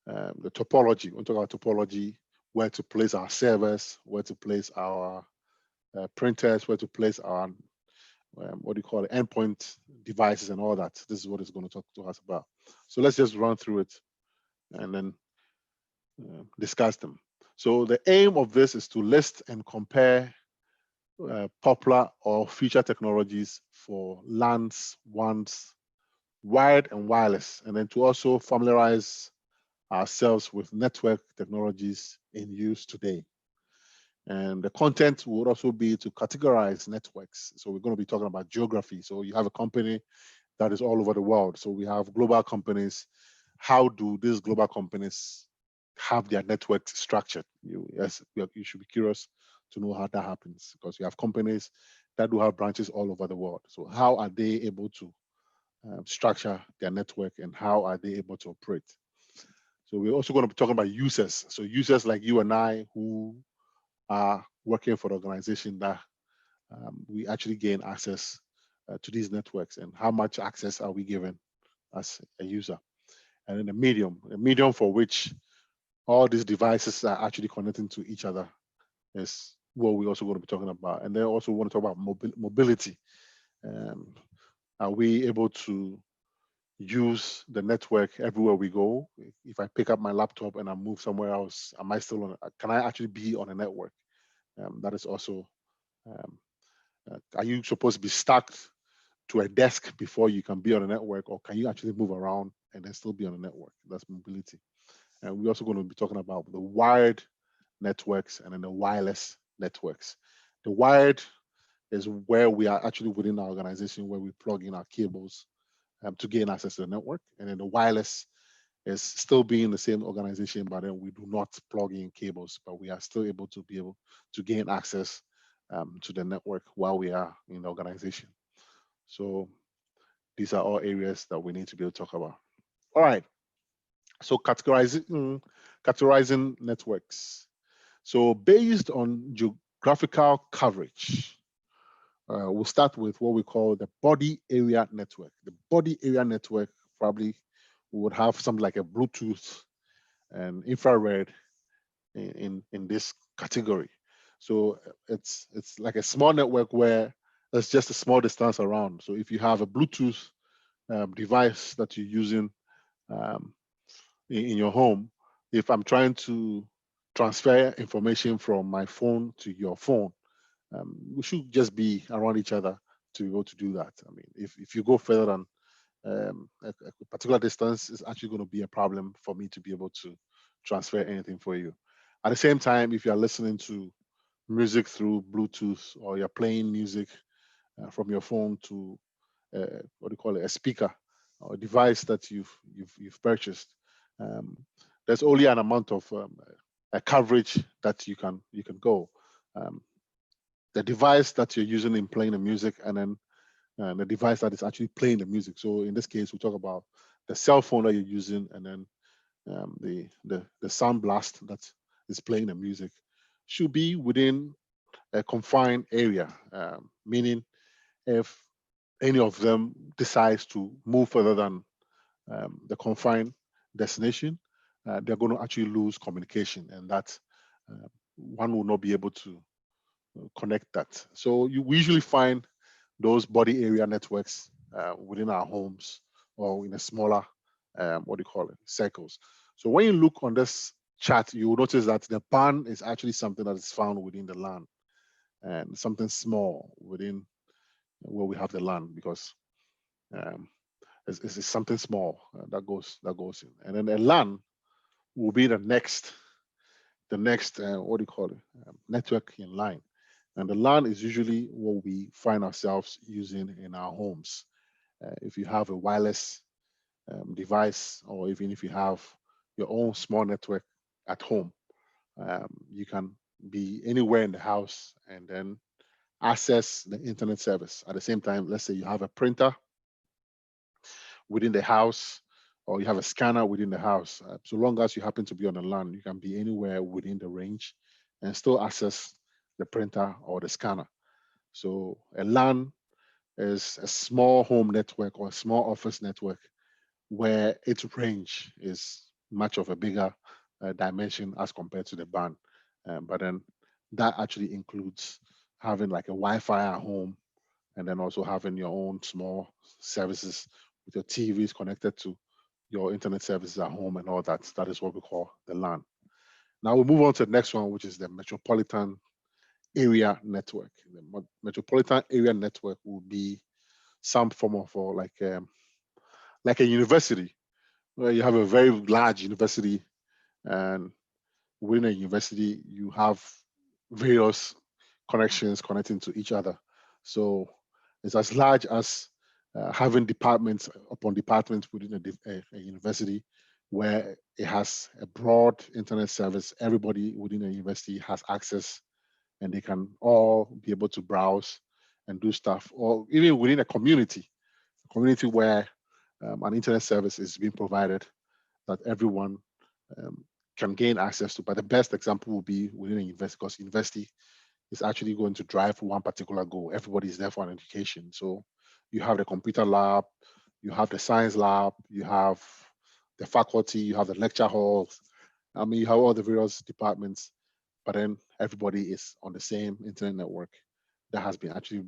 the topology. We'll talk about topology, where to place our servers, where to place our printers, where to place our what do you call it, endpoint devices and all that. This is what it's going to talk to us about. So let's just run through it and then discuss them. So the aim of this is to list and compare popular or future technologies for LANs, WANs, wired and wireless, and then to also familiarize ourselves with network technologies in use today. And the content would also be to categorize networks. So we're going to be talking about geography. So you have a company that is all over the world. So we have global companies. How do these global companies have their networks structured? You should be curious to know how that happens, because you have companies that do have branches all over the world. So how are they able to structure their network, and how are they able to operate? So we're also going to be talking about users. So users like you and I who are working for the organization that we actually gain access to these networks, and how much access are we given as a user. And then the medium for which all these devices are actually connecting to each other is what we're also going to be talking about. And then also want to talk about mobility. Are we able to use the network everywhere we go? If I pick up my laptop and I move somewhere else, am I still on? Can I actually be on a network? That is also, are you supposed to be stuck to a desk before you can be on a network, or can you actually move around and then still be on the network. That's mobility. And we're also going to be talking about the wired networks and then the wireless networks. The wired is where we are actually within our organization, where we plug in our cables to gain access to the network. And then the wireless is still being the same organization, but then we do not plug in cables, but we are still able to gain access to the network while we are in the organization. So these are all areas that we need to be able to talk about. All right. So categorizing networks. So based on geographical coverage, we'll start with what we call the body area network. The body area network probably would have something like a Bluetooth and infrared in this category. So it's like a small network where there's just a small distance around. So if you have a Bluetooth device that you're using in your home, if I'm trying to transfer information from my phone to your phone, we should just be around each other to be able to do that. I mean, if you go further than a particular distance, it's actually going to be a problem for me to be able to transfer anything for you. At the same time, if you are listening to music through Bluetooth or you're playing music from your phone to what do you call it, a speaker or a device that you've purchased, there's only an amount of a coverage that you can go. The device that you're using in playing the music, and then the device that is actually playing the music. So in this case, we talk about the cell phone that you're using, and then the sound blast that is playing the music should be within a confined area, meaning if any of them decides to move further than the confined destination, they're going to actually lose communication, and that one will not be able to connect that. So we usually find those body area networks within our homes or in a smaller, what do you call it, circles. So when you look on this chart, you will notice that the band is actually something that is found within the LAN, and something small within where we have the LAN, because it's something small that goes in, and then the LAN will be the next what do you call it, network in line. And the LAN is usually what we find ourselves using in our homes. If you have a wireless device, or even if you have your own small network at home, you can be anywhere in the house and then access the internet service. At the same time, let's say you have a printer within the house, or you have a scanner within the house. So long as you happen to be on the LAN, you can be anywhere within the range and still access the printer or the scanner. So a LAN is a small home network or a small office network where its range is much of a bigger dimension as compared to the band. But then that actually includes having like a Wi-Fi at home, and then also having your own small services with your TVs connected to your internet services at home and all that. That is what we call the LAN. Now we move on to the next one, which is the metropolitan area network. The metropolitan area network will be some form of like a university, where you have a very large university, and within a university you have various connections connecting to each other. So it's as large as having departments upon departments within a university, where it has a broad internet service. Everybody within a university has access, and they can all be able to browse and do stuff. Or even within a community where an internet service is being provided that everyone can gain access to. But the best example will be within a university, because university is actually going to drive one particular goal. Everybody is there for an education. So you have the computer lab, you have the science lab, you have the faculty, you have the lecture halls. I mean, you have all the various departments, but then everybody is on the same internet network that has been actually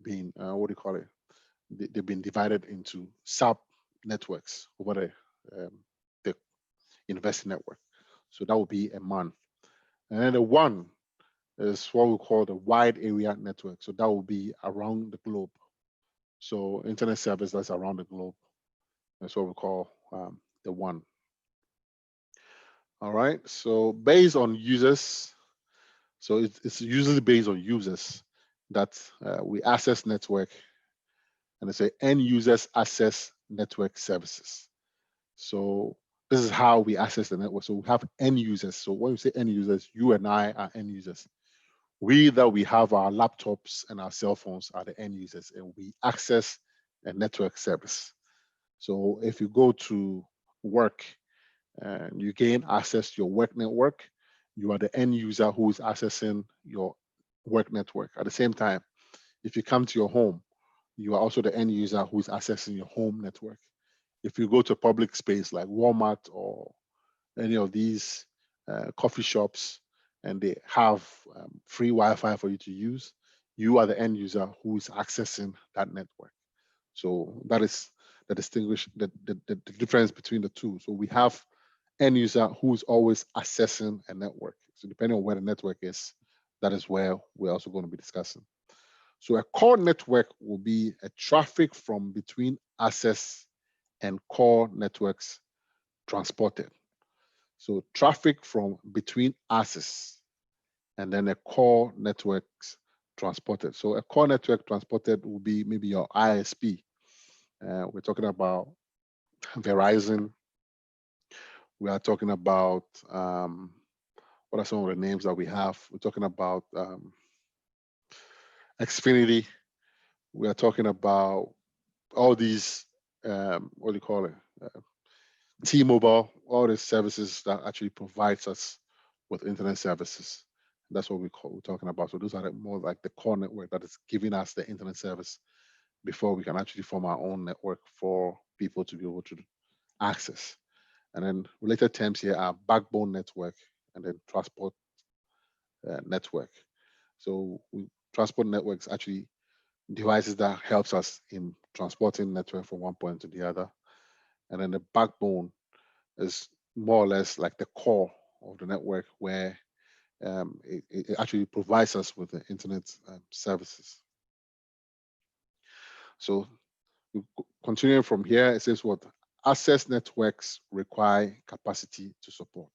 been, what do you call it? They've been divided into sub networks over the university network. So that would be a MAN. And then the WAN is what we call the wide area network. So that will be around the globe. So internet service that's around the globe. That's what we call the one. All right. So based on users, so it's usually based on users that we access network, and they say end users access network services. So this is how we access the network. So we have end users. So when we say end users, you and I are end users. We have our laptops and our cell phones are the end users, and we access a network service. So if you go to work and you gain access to your work network, you are the end user who is accessing your work network. At the same time, if you come to your home, you are also the end user who is accessing your home network. If you go to a public space like Walmart or any of these coffee shops and they have free Wi-Fi for you to use, you are the end user who is accessing that network. So that is the difference between the two. So we have end user who is always accessing a network. So depending on where the network is, that is where we're also going to be discussing. So a core network will be a traffic from between access and core networks transported. So traffic from between access and then a core networks transported. So a core network transported will be maybe your ISP. We're talking about Verizon. We are talking about what are some of the names that we have? We're talking about Xfinity. We are talking about all these what do you call it? T-Mobile, all the services that actually provides us with internet services. That's what we're talking about. So those are more like the core network that is giving us the internet service before we can actually form our own network for people to be able to access. And then related terms here are backbone network and then transport network. So transport networks actually devices that helps us in transporting network from one point to the other. And then the backbone is more or less like the core of the network where it actually provides us with the internet services. So continuing from here, it says what access networks require capacity to support.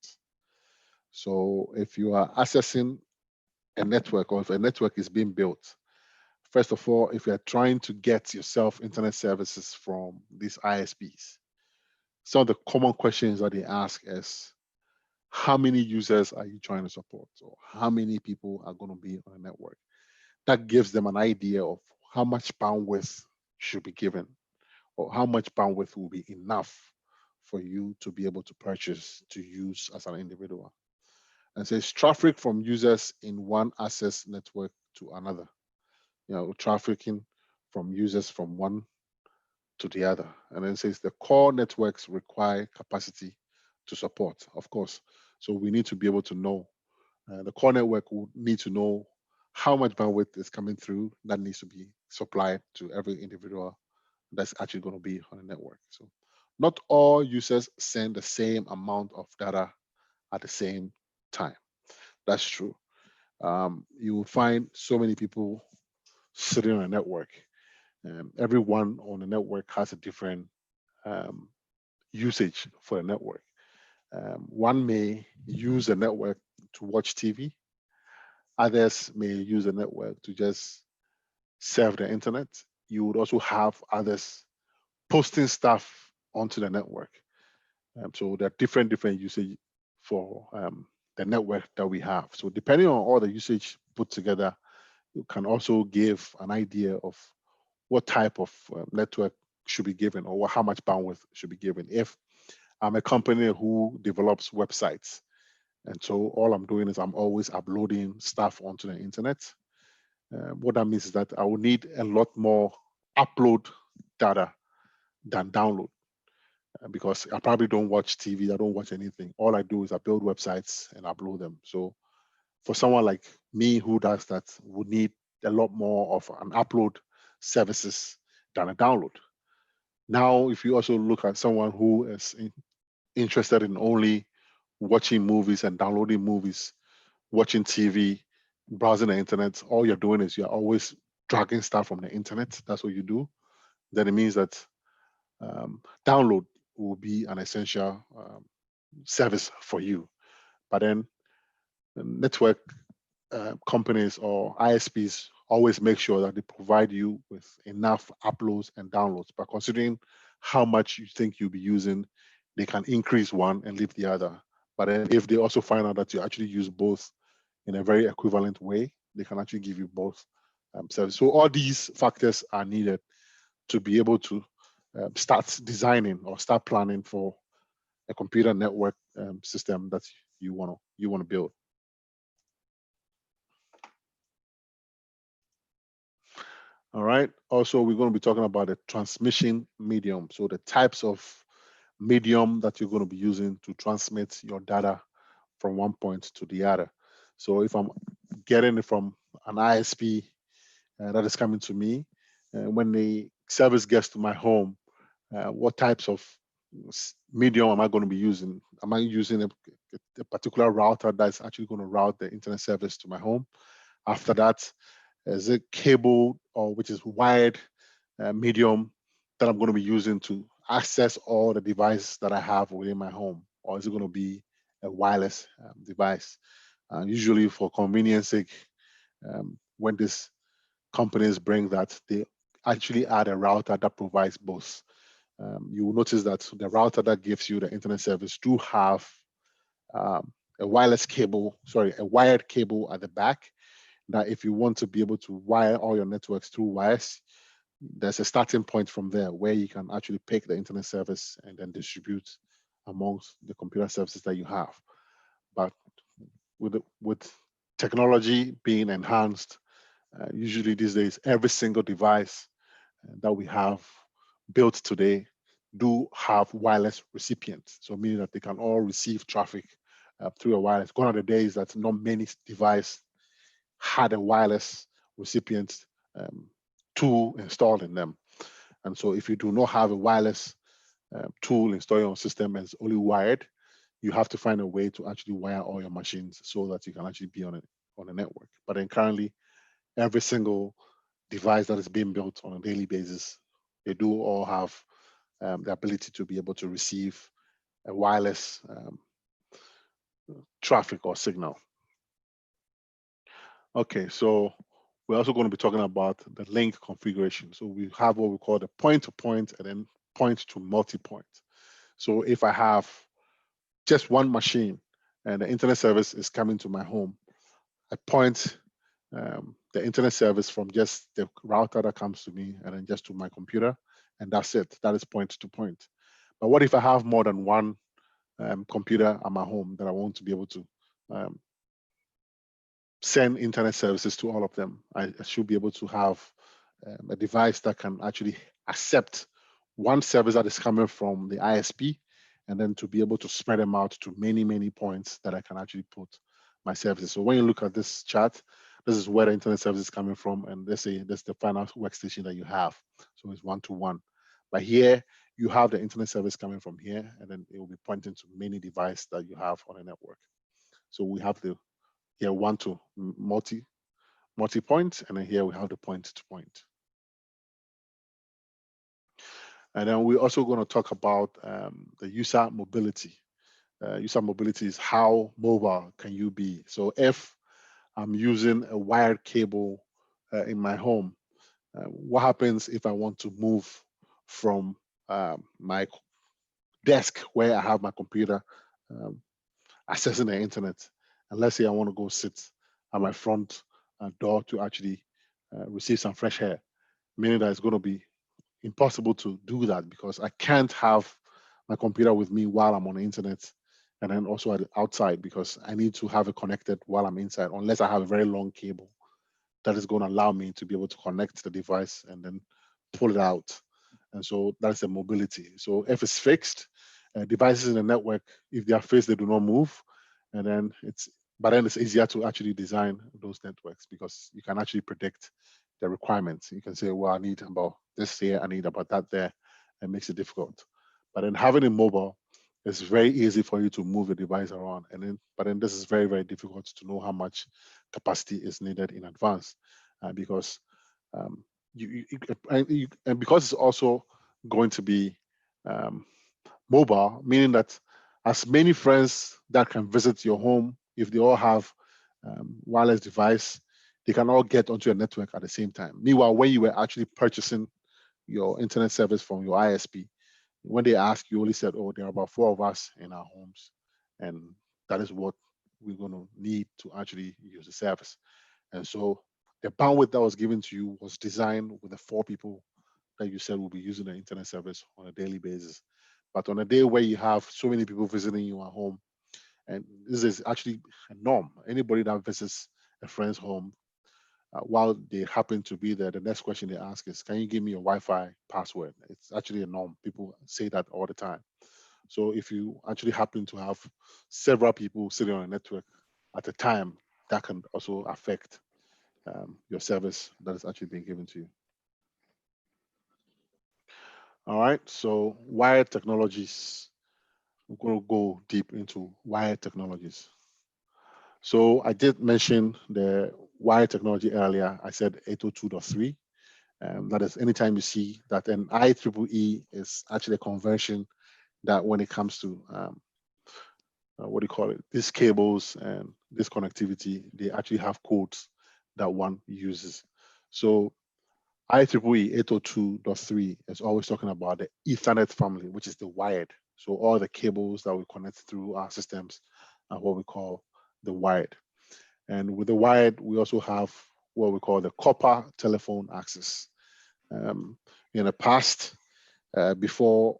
So if you are accessing a network or if a network is being built, first of all, if you're trying to get yourself internet services from these ISPs, some of the common questions that they ask is, how many users are you trying to support? Or how many people are going to be on a network? That gives them an idea of how much bandwidth should be given or how much bandwidth will be enough for you to be able to purchase to use as an individual. And says traffic from users in one access network to another. Trafficking from users from one to the other. And then it says the core networks require capacity to support, of course. So we need to be able to know. The core network will need to know how much bandwidth is coming through that needs to be supplied to every individual that's actually going to be on the network. So not all users send the same amount of data at the same time. That's true. You will find so many people sitting on a network. Everyone on the network has a different usage for the network. One may use a network to watch TV. Others may use a network to just surf the internet. You would also have others posting stuff onto the network. So there are different usage for the network that we have. So depending on all the usage put together, you can also give an idea of what type of network should be given or how much bandwidth should be given. If I'm a company who develops websites, and so all I'm doing is I'm always uploading stuff onto the internet. What that means is that I will need a lot more upload data than download because I probably don't watch TV. I don't watch anything. All I do is I build websites and upload them. So for someone like me who does that, would need a lot more of an upload services than a download. Now, if you also look at someone who is interested in only watching movies and downloading movies, watching TV, browsing the internet, all you're doing is you're always dragging stuff from the internet. That's what you do. Then it means that download will be an essential service for you. But then the network companies or ISPs always make sure that they provide you with enough uploads and downloads. But considering how much you think you'll be using, they can increase one and leave the other. But then if they also find out that you actually use both in a very equivalent way, they can actually give you both services. So all these factors are needed to be able to start designing or start planning for a computer network system that you want to build. All right. Also, we're going to be talking about the transmission medium. So the types of medium that you're going to be using to transmit your data from one point to the other. So if I'm getting it from an ISP that is coming to me, when the service gets to my home, what types of medium am I going to be using? Am I using a particular router that's actually going to route the internet service to my home? After that, is it cable or which is wired medium that I'm going to be using to access all the devices that I have within my home? Or is it going to be a wireless device? Usually for convenience sake, when these companies bring that, they actually add a router that provides both. You will notice that the router that gives you the internet service do have a wired cable at the back, that if you want to be able to wire all your networks through wires, there's a starting point from there where you can actually pick the internet service and then distribute amongst the computer services that you have. But with technology being enhanced, usually these days, every single device that we have built today do have wireless recipients. So meaning that they can all receive traffic through a wireless. Gone are the days that not many devices had a wireless recipient tool installed in them. And so if you do not have a wireless tool installed on your system and it's only wired, you have to find a way to actually wire all your machines so that you can actually be on a network. But then currently, every single device that is being built on a daily basis, they do all have the ability to be able to receive a wireless traffic or signal. Okay, so we're also going to be talking about the link configuration. So we have what we call the point-to-point and then point-to-multi-point. So if I have just one machine and the internet service is coming to my home, I point the internet service from just the router that comes to me and then just to my computer, and that's it. That is point-to-point. But what if I have more than one computer at my home that I want to be able to send internet services to all of them? I should be able to have a device that can actually accept one service that is coming from the ISP, and then to be able to spread them out to many, many points that I can actually put my services. So when you look at this chart, this is where the internet service is coming from, and let's say that's the final workstation that you have. So it's one-to-one. But here you have the internet service coming from here, and then it will be pointing to many devices that you have on a network. So we have the here one to multi-point, and then here we have the point-to-point. And then we're also going to talk about the user mobility. User mobility is how mobile can you be. So if I'm using a wired cable in my home, what happens if I want to move from my desk where I have my computer accessing the internet, and let's say I want to go sit at my front door to actually receive some fresh air, meaning that it's going to be impossible to do that because I can't have my computer with me while I'm on the internet and then also outside, because I need to have it connected while I'm inside, unless I have a very long cable that is going to allow me to be able to connect the device and then pull it out. And so that's the mobility. So if it's fixed, devices in the network, if they are fixed, they do not move. And then it's easier to actually design those networks because you can actually predict the requirements. You can say, well, I need about this here, I need about that there. It makes it difficult. But then having it mobile, it's very easy for you to move the device around. But then this is very, very difficult to know how much capacity is needed in advance because because it's also going to be mobile, meaning that as many friends that can visit your home, if they all have wireless device, they can all get onto your network at the same time. Meanwhile, when you were actually purchasing your internet service from your ISP, when they asked, you only said, oh, there are about 4 of us in our homes, and that is what we're going to need to actually use the service. And so the bandwidth that was given to you was designed with the 4 people that you said will be using the internet service on a daily basis. But on a day where you have so many people visiting you at home, and this is actually a norm, anybody that visits a friend's home, while they happen to be there, the next question they ask is, can you give me your Wi-Fi password? It's actually a norm. People say that all the time. So if you actually happen to have several people sitting on a network at a time, that can also affect your service that is actually being given to you. All right, so wired technologies. I'm going to go deep into wired technologies. So I did mention the wired technology earlier. I said 802.3. That is, anytime you see that an IEEE is actually a convention that when it comes to what do you call it, these cables and this connectivity, they actually have codes that one uses. So IEEE 802.3 is always talking about the Ethernet family, which is the wired. So all the cables that we connect through our systems are what we call the wired. And with the wired, we also have what we call the copper telephone access. In the past, before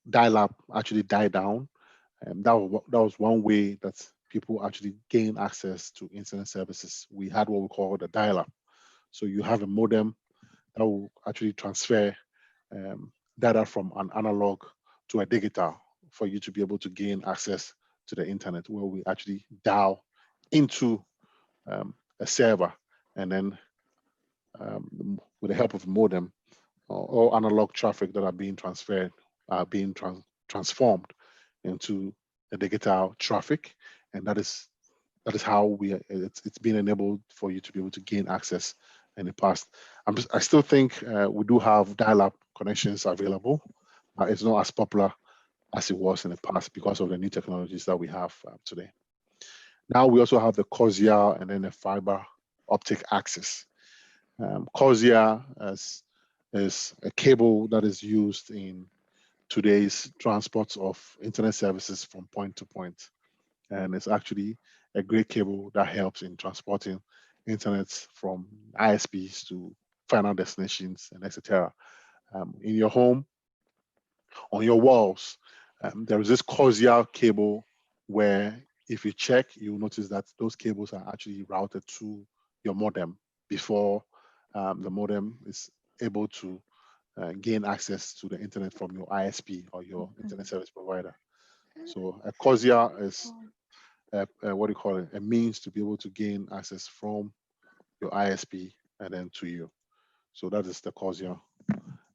dial-up actually died down, that was one way that people actually gain access to internet services. We had what we call the dial-up. So you have a modem that will actually transfer data from an analog to a digital for you to be able to gain access to the internet, where we actually dial into a server, and then with the help of a modem, all analog traffic that are being transferred are being transformed into a digital traffic, and that is how it's been enabled for you to be able to gain access in the past. I still think we do have dial-up connections available. It's not as popular as it was in the past because of the new technologies that we have today. Now we also have the coaxial and then the fiber optic access. Coaxial is a cable that is used in today's transports of internet services from point to point. And it's actually a great cable that helps in transporting internet from ISPs to final destinations and etc. In your home, on your walls, there is this coaxial cable where if you check, you'll notice that those cables are actually routed to your modem before the modem is able to gain access to the internet from your ISP or your internet service provider. So a coaxial is what do you call it? A means to be able to gain access from your ISP and then to you. So that is the coaxial.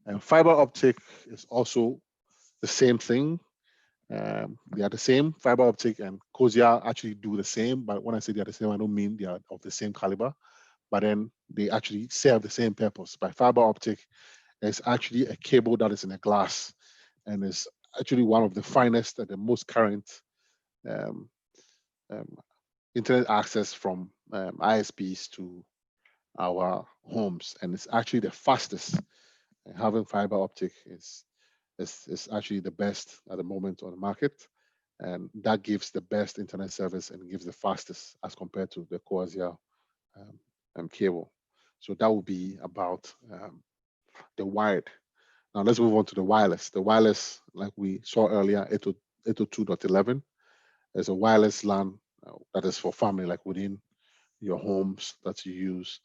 And fiber optic is also the same thing. They are the same. Fiber optic and coaxial actually do the same, but when I say they are the same, I don't mean they are of the same caliber, but then they actually serve the same purpose. By fiber optic, it's actually a cable that is in a glass, and is actually one of the finest and the most current internet access from ISPs to our homes, and it's actually the fastest. And having fiber optic is actually the best at the moment on the market, and that gives the best internet service and gives the fastest as compared to the coaxial cable. So that will be about the wired. Now let's move on to the wireless. The wireless, like we saw earlier, 802.11 is a wireless LAN that is for family, like within your homes that you use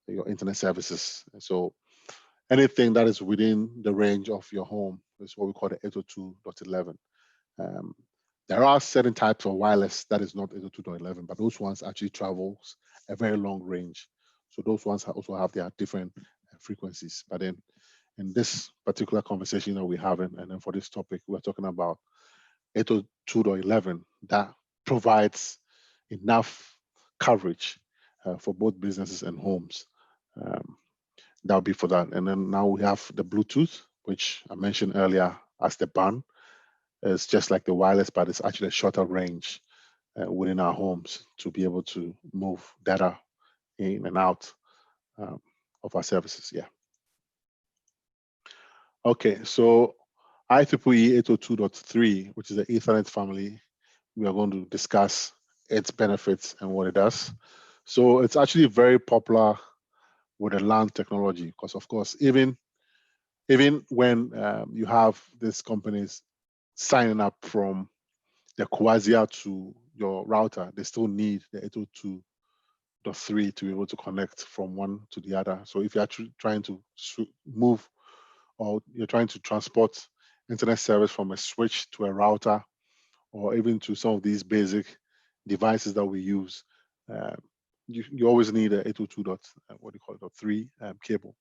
your internet services. And so anything that is within the range of your home is what we call the 802.11. There are certain types of wireless that is not 802.11, but those ones actually travels a very long range. So those ones also have their different frequencies. But then in this particular conversation that we're having, and then for this topic, we're talking about 802.11 that provides enough coverage for both businesses and homes. That would be for that. And then now we have the Bluetooth, which I mentioned earlier as the band. It's just like the wireless, but it's actually a shorter range within our homes to be able to move data in and out of our services. Yeah. Okay, so IEEE 802.3, which is the Ethernet family, we are going to discuss its benefits and what it does. So it's actually very popular with the LAN technology because, of course, even when you have these companies signing up from the Quassia to your router, they still need the 802.3 to be able to connect from one to the other. So if you're trying to move or you're trying to transport internet service from a switch to a router, or even to some of these basic devices that we use, you always need a 802.3 cable.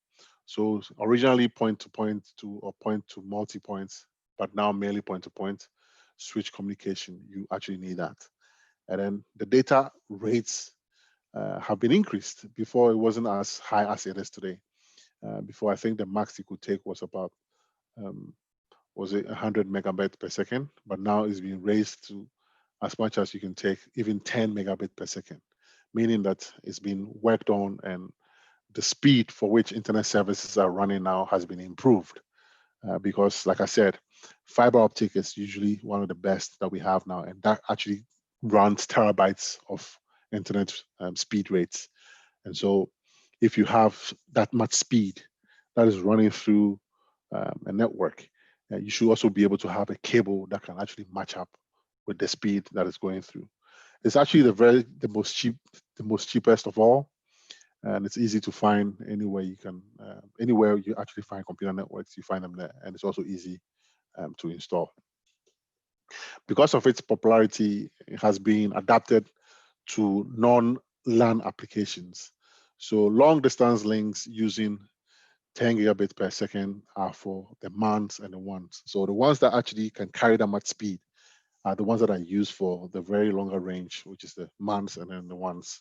So originally point to point to or point to multi points, but now merely point to point switch communication, you actually need that. And then the data rates have been increased. Before it wasn't as high as it is today. Before, I think the max you could take was about was it 100 megabytes per second, but now it's being raised to as much as you can take, even 10 megabits per second, meaning that it's been worked on and the speed for which internet services are running now has been improved. Because like I said, fiber optic is usually one of the best that we have now, and that actually runs terabytes of internet speed rates. And so if you have that much speed that is running through a network, you should also be able to have a cable that can actually match up with the speed that is going through. It's actually the most cheapest of all, and it's easy to find anywhere you can. Anywhere you actually find computer networks, you find them there, and it's also easy to install. Because of its popularity, it has been adapted to non-LAN applications. So long distance links using 10 gigabits per second are for the MANs and the WANs. So the ones that actually can carry that much speed are the ones that are used for the very longer range, which is the MANs and then the WANs.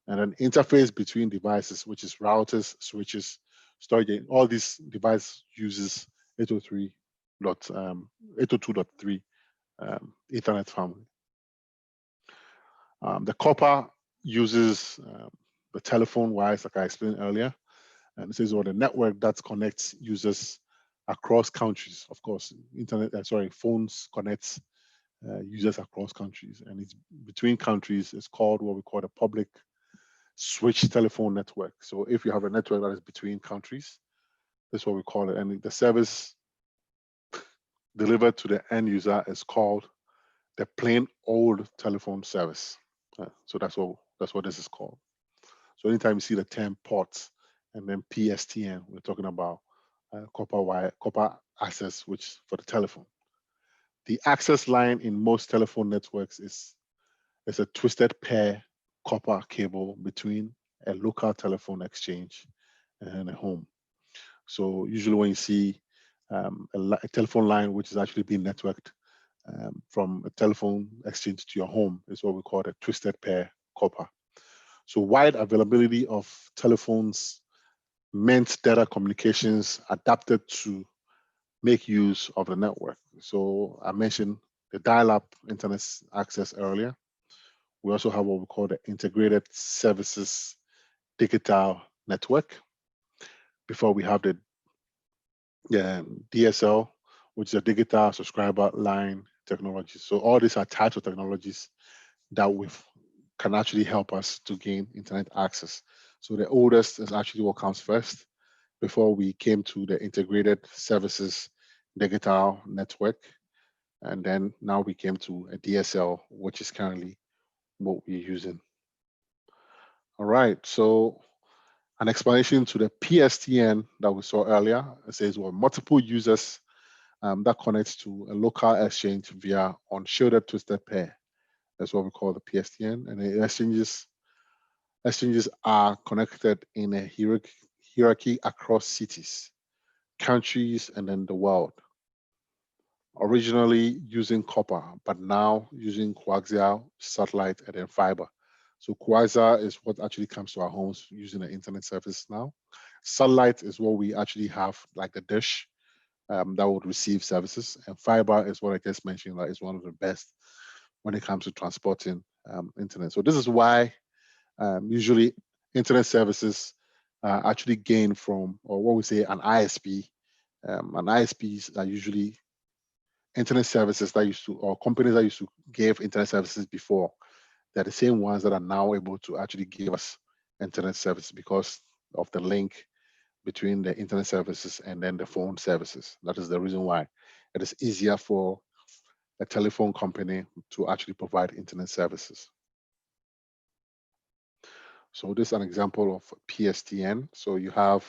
And then interface between devices, which is routers, switches, storage, all these devices uses 802.3 Ethernet family. The copper uses the telephone wires, like I explained earlier. And it says, well, the network that connects users across countries. Of course, phones connects users across countries, and it's between countries. It's called what we call the public switch telephone network. So if you have a network that is between countries, that's what we call it. And the service delivered to the end user is called the plain old telephone service. So that's what this is called. So anytime you see the term ports and then PSTN, we're talking about copper access, which for the telephone. The access line in most telephone networks is a twisted pair copper cable between a local telephone exchange and a home. So usually when you see a telephone line which is actually being networked from a telephone exchange to your home is what we call a twisted pair copper. So wide availability of telephones meant data communications adapted to make use of the network. So I mentioned the dial-up internet access earlier. We also have what we call the integrated services digital network. Before we have the DSL, which is a digital subscriber line technology. So all these are types of technologies that can actually help us to gain internet access. So the oldest is actually what comes first before we came to the integrated services digital network. And then now we came to a DSL, which is currently what we're using. All right, so an explanation to the PSTN that we saw earlier. It says, well, multiple users that connects to a local exchange via unshielded twisted pair. That's what we call the PSTN. And the exchanges are connected in a hierarchy across cities, countries, and then the world. Originally using copper, but now using coaxial, satellite, and then fiber. So coaxial is what actually comes to our homes using the internet service now. Satellite is what we actually have, like the dish, that would receive services. And fiber is what I just mentioned, like, is one of the best when it comes to transporting internet. So this is why usually internet services actually gain from, or what we say, an ISP. And ISPs are usually internet services that used to, or companies that used to give internet services before. They're the same ones that are now able to actually give us internet service because of the link between the internet services and then the phone services. That is the reason why it is easier for a telephone company to actually provide internet services. So this is an example of PSTN. So you have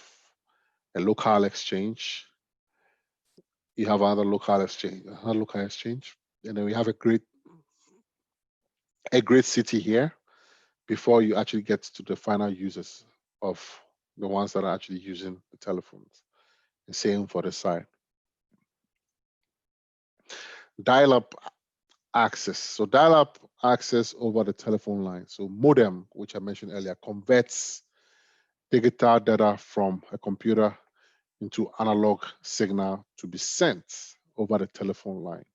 a local exchange, you have another local exchange, and then we have a great city here before you actually get to the final users of the ones that are actually using the telephones. The same for the side. Dial-up access. So dial-up access over the telephone line. So modem, which I mentioned earlier, converts digital data from a computer into analog signal to be sent over the telephone line.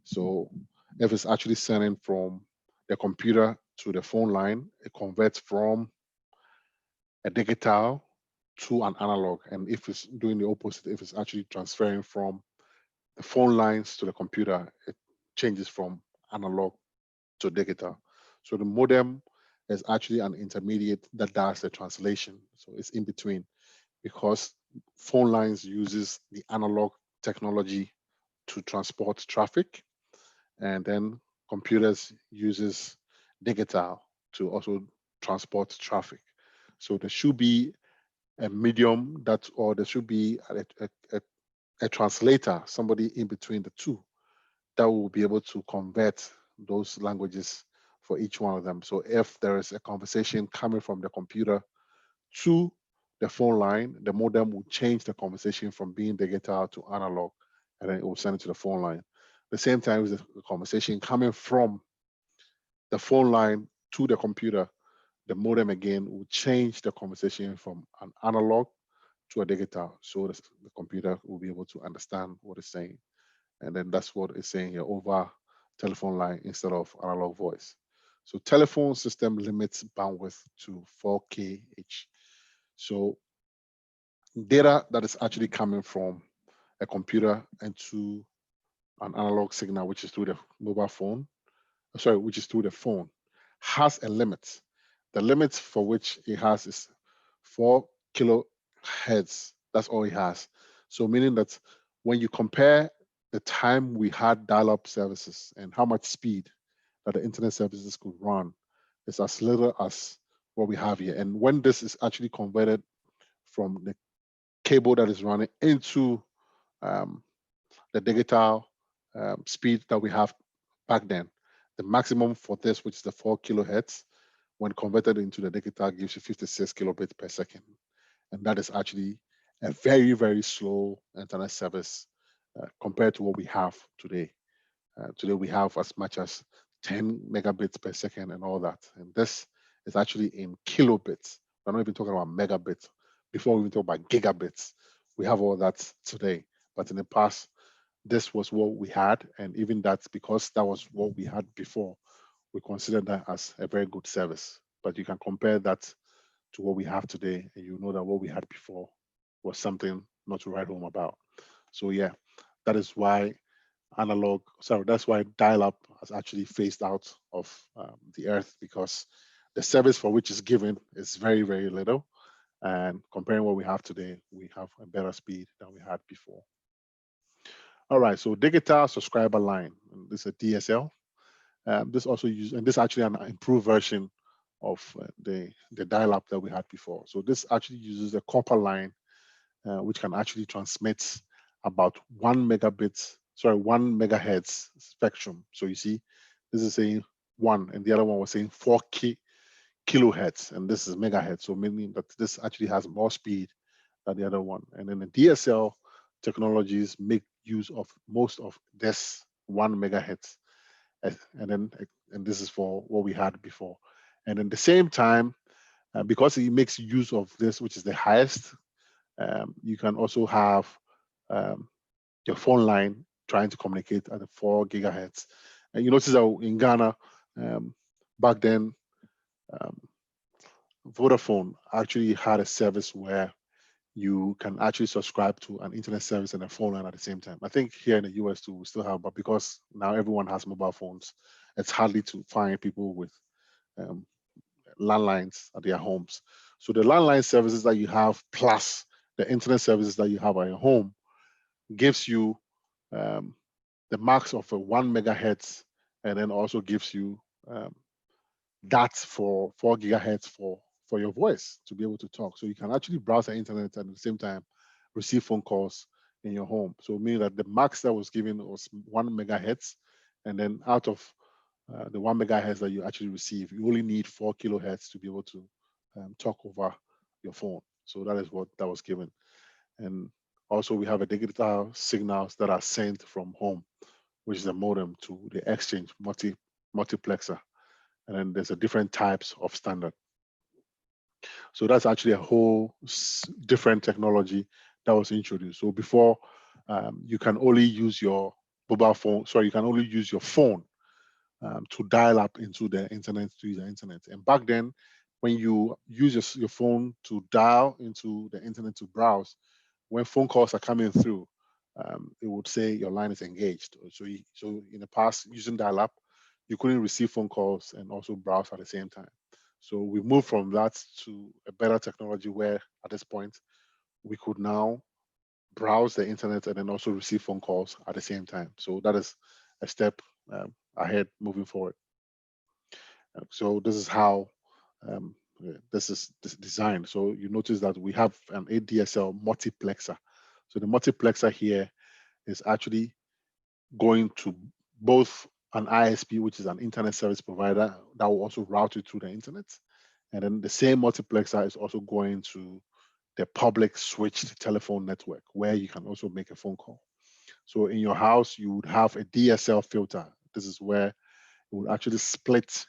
So if it's actually sending from the computer to the phone line, it converts from a digital to an analog. And if it's doing the opposite, if it's actually transferring from the phone lines to the computer, it changes from analog to digital. So the modem is actually an intermediate that does the translation. So it's in between, because phone lines uses the analog technology to transport traffic, and then computers uses digital to also transport traffic. So there should be a medium that, or there should be a translator, somebody in between the two, that will be able to convert those languages for each one of them. So if there is a conversation coming from the computer to the phone line, the modem will change the conversation from being digital to analog, and then it will send it to the phone line. The same time as the conversation coming from the phone line to the computer, the modem again will change the conversation from an analog to a digital, so the computer will be able to understand what it's saying. And then that's what it's saying here, over telephone line instead of analog voice. So telephone system limits bandwidth to 4K each. So data that is actually coming from a computer into an analog signal, which is through the mobile phone, which is through the phone, has a limit. The limit for which it has is 4 kilohertz. That's all it has. So meaning that when you compare the time we had dial-up services and how much speed that the internet services could run, it's as little as what we have here. And when this is actually converted from the cable that is running into the digital speed that we have back then, the maximum for this, which is the 4 kilohertz, when converted into the digital, gives you 56 kilobits per second. And that is actually a very, very slow internet service compared to what we have today. Today we have as much as 10 megabits per second and all that. And this is actually in kilobits. We're not even talking about megabits. Before we even talk about gigabits, we have all that today. But in the past, this was what we had. And even that's because that was what we had before, we consider that as a very good service. But you can compare that to what we have today, and you know that what we had before was something not to write home about. So yeah, that is why that's why dial-up has actually phased out of the earth, because the service for which is given is very, very little. And comparing what we have today, we have a better speed than we had before. All right, so digital subscriber line. This is a DSL. This also uses, and this is actually an improved version of the dial-up that we had before. So this actually uses a copper line, which can actually transmit about 1 megahertz spectrum. So you see, this is saying 1, and the other one was saying 4 kilohertz, and this is megahertz. So meaning that this actually has more speed than the other one. And then the DSL technologies make use of most of this 1 megahertz, and this is for what we had before. And at the same time, because it makes use of this, which is the highest, you can also have your phone line trying to communicate at the 4 gigahertz. And you notice that in Ghana, back then, Vodafone actually had a service where you can actually subscribe to an internet service and a phone line at the same time. I think here in the US too, we still have, but because now everyone has mobile phones, it's hardly to find people with landlines at their homes. So the landline services that you have plus the internet services that you have at your home gives you the max of a 1 megahertz, and then also gives you that for 4 gigahertz for your voice to be able to talk. So you can actually browse the internet and at the same time receive phone calls in your home. So meaning that the max that was given was 1 megahertz, and then out of the 1 megahertz that you actually receive, you only need 4 kilohertz to be able to talk over your phone. So that is what that was given. And also we have a digital signals that are sent from home, which is a modem, to the exchange multiplexer. And then there's a different types of standard. So that's actually a whole different technology that was introduced. So before, you can only use your mobile phone, sorry, you can only use your phone to dial up into the internet, to use the internet. And back then, when you use your phone to dial into the internet to browse, when phone calls are coming through, it would say your line is engaged. So in the past, using dial-up, you couldn't receive phone calls and also browse at the same time. So we moved from that to a better technology where at this point, we could now browse the internet and then also receive phone calls at the same time. So that is a step ahead moving forward. So this is how this is designed. So you notice that we have an ADSL multiplexer. So the multiplexer here is actually going to both an ISP, which is an internet service provider, that will also route it through the internet. And then the same multiplexer is also going to the public switched telephone network, where you can also make a phone call. So in your house, you would have a DSL filter. This is where it would actually split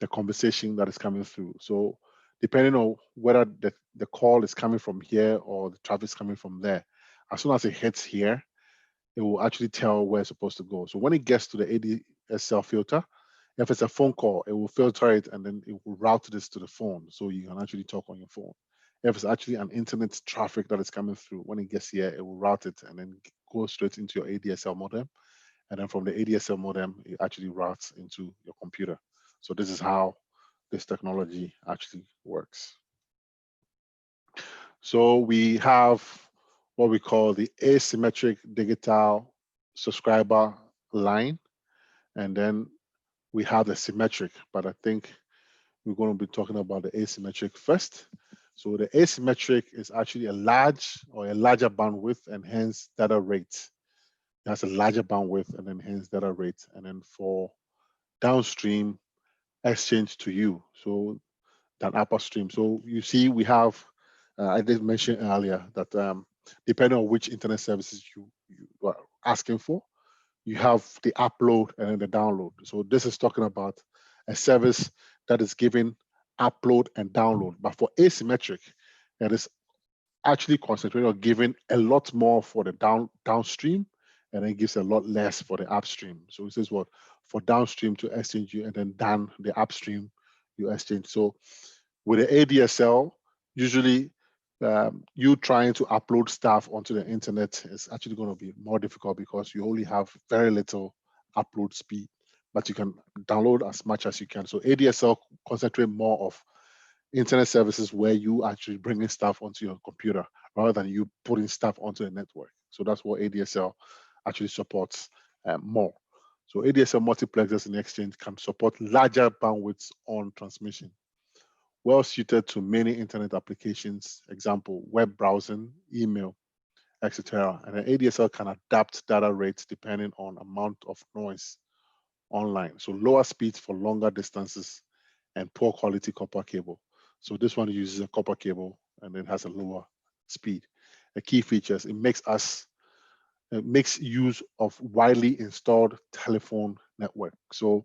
the conversation that is coming through. So depending on whether the call is coming from here or the traffic is coming from there, as soon as it hits here, it will actually tell where it's supposed to go. So when it gets to the ADSL filter, if it's a phone call, it will filter it and then it will route this to the phone, so you can actually talk on your phone. If it's actually an internet traffic that is coming through, when it gets here, it will route it and then go straight into your ADSL modem. And then from the ADSL modem, it actually routes into your computer. So this is how this technology actually works. So we have what we call the asymmetric digital subscriber line. And then we have the symmetric, but I think we're going to be talking about the asymmetric first. So the asymmetric is actually a larger bandwidth and hence data rate. It has a larger bandwidth and then hence data rate. And then for downstream exchange to you, so than upstream. So you see, we have, I did mention earlier that depending on which internet services you are asking for, you have the upload and then the download. So this is talking about a service that is giving upload and download. But for asymmetric, it is actually concentrated on giving a lot more for the downstream, and then gives a lot less for the upstream. So this is what for downstream to exchange you, and then down the upstream you exchange. So with the ADSL, usually you trying to upload stuff onto the internet is actually going to be more difficult because you only have very little upload speed, but you can download as much as you can. So ADSL concentrate more of internet services where you actually bringing stuff onto your computer rather than you putting stuff onto the network. So that's what ADSL actually supports more. So ADSL multiplexers in exchange can support larger bandwidths on transmission, well suited to many internet applications, example, web browsing, email, etc. And an ADSL can adapt data rates depending on amount of noise online. So lower speeds for longer distances and poor quality copper cable. So this one uses a copper cable and it has a lower speed. The key features, it makes use of widely installed telephone network. So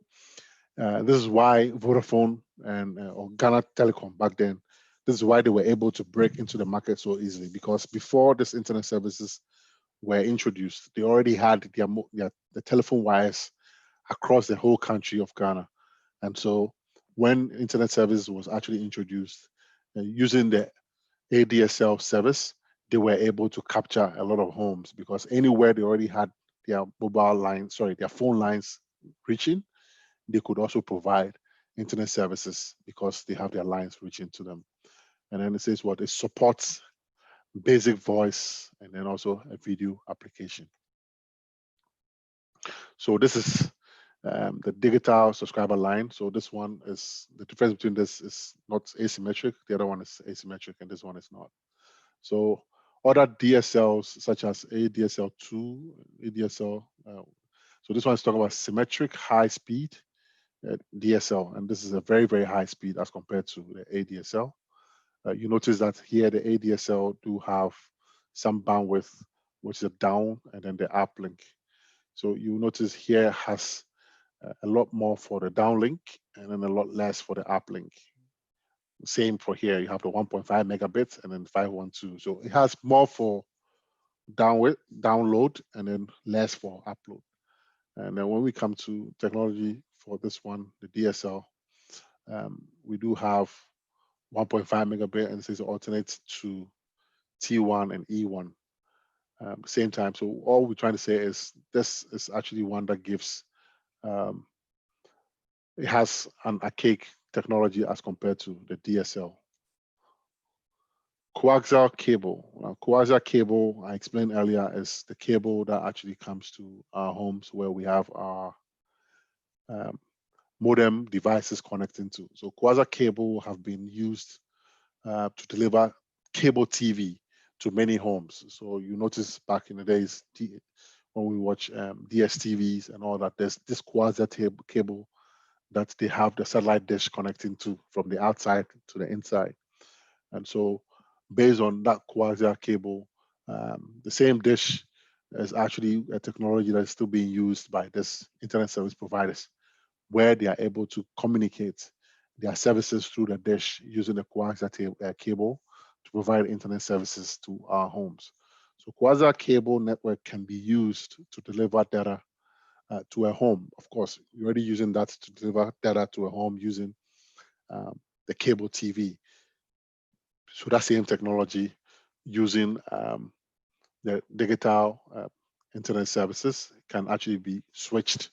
this is why Vodafone and or Ghana Telecom back then, this is why they were able to break into the market so easily, because before this internet services were introduced, they already had the telephone wires across the whole country of Ghana. And so when internet service was actually introduced, using the ADSL service, they were able to capture a lot of homes because anywhere they already had their their phone lines reaching, they could also provide internet services because they have their lines reaching to them. And then it says what? It supports basic voice and then also a video application. So this is the digital subscriber line. So this one is, the difference between this is not asymmetric. The other one is asymmetric and this one is not. So other DSLs such as ADSL2, ADSL, so this one is talking about symmetric high speed DSL, and this is a very, very high speed as compared to the ADSL. You notice that here the ADSL do have some bandwidth, which is a down and then the up link. So you notice here has a lot more for the downlink and then a lot less for the uplink. Same for here, you have the 1.5 megabits and then 512. So it has more for download and then less for upload. And then when we come to technology for this one, the DSL, we do have 1.5 megabit and this alternates to T1 and E1 same time. So all we're trying to say is this is actually one that gives it has an archaic technology as compared to the DSL. Coaxial cable. Coaxial cable, I explained earlier, is the cable that actually comes to our homes where we have our modem devices connecting to. So coaxial cable have been used to deliver cable TV to many homes. So you notice back in the days when we watch DSTVs and all that, there's this coaxial cable that they have the satellite dish connecting to from the outside to the inside. And so based on that coaxial cable, the same dish is actually a technology that is still being used by this internet service providers, where they are able to communicate their services through the dish using the coaxial cable to provide internet services to our homes. So coaxial cable network can be used to deliver data to a home. Of course, you're already using that to deliver data to a home using the cable TV. So that same technology using the digital internet services can actually be switched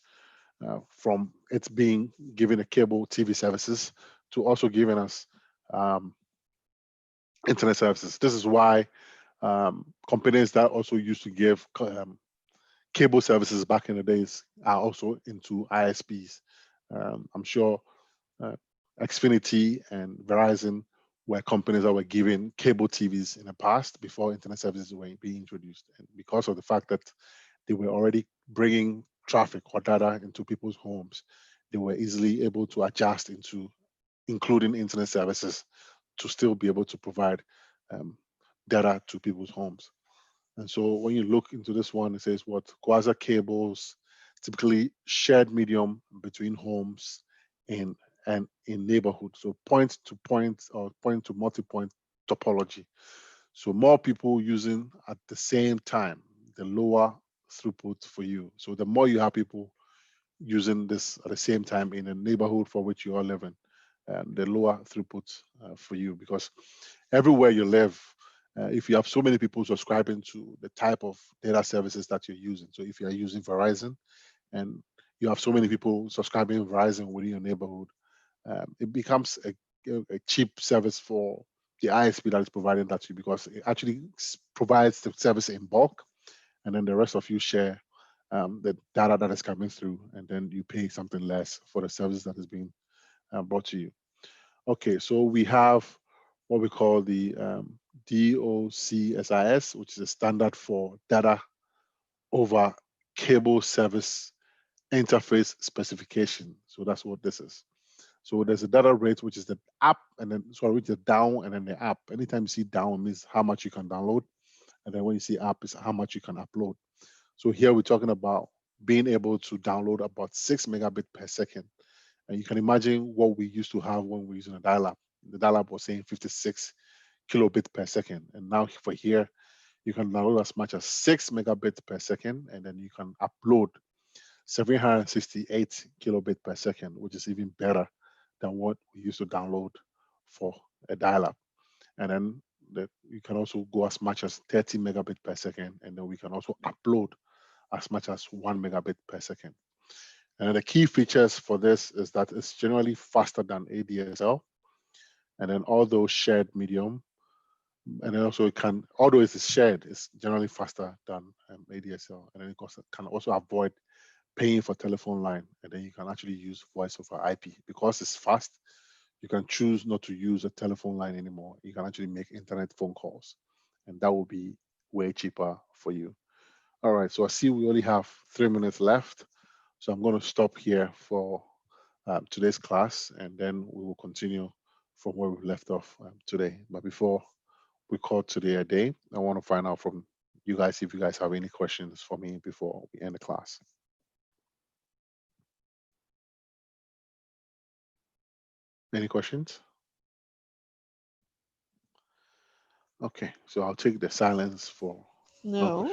from it being given a cable TV services to also giving us internet services. This is why companies that also used to give cable services back in the days are also into ISPs. I'm sure Xfinity and Verizon were companies that were giving cable TVs in the past before internet services were being introduced. And because of the fact that they were already bringing traffic or data into people's homes, they were easily able to adjust into including internet services to still be able to provide data to people's homes. And so when you look into this one, it says what coaxial cables, typically shared medium between homes and in neighborhoods. So point to point or point to multi-point topology. So more people using at the same time, the lower throughput for you. So the more you have people using this at the same time in a neighborhood for which you are living, the lower throughput for you, because everywhere you live, if you have so many people subscribing to the type of data services that you're using. So if you're using Verizon and you have so many people subscribing Verizon within your neighborhood, it becomes a cheap service for the ISP that is providing that to you, because it actually provides the service in bulk, and then the rest of you share the data that is coming through, and then you pay something less for the service that is being brought to you. Okay, so we have what we call the DOCSIS, which is a standard for data over cable service interface specification. So that's what this is. So there's a data rate, which is the up, and then which is down, and then the up. Anytime you see down means how much you can download, and then when you see up is how much you can upload. So here we're talking about being able to download about 6 megabit per second. And you can imagine what we used to have when we were using a dial-up. The dial-up was saying 56 kilobit per second. And now for here, You can download as much as 6 megabits per second, and then you can upload 768 kilobit per second, which is even better than what we used to download for a dial-up. And then you can also go as much as 30 megabit per second, and then we can also upload as much as 1 megabit per second. And the key features for this is that it's generally faster than ADSL, and then although shared medium, and then also it can, although it is shared, it's generally faster than ADSL, and then it can also avoid paying for telephone line, and then you can actually use voice over IP. Because it's fast, you can choose not to use a telephone line anymore. You can actually make internet phone calls, and that will be way cheaper for you. All right, so I see we only have 3 minutes left, so I'm going to stop here for today's class, and then we will continue from where we left off today. But before we call today a day, I want to find out from you guys if you guys have any questions for me before we end the class. Any questions? Okay, so I'll take the silence for No.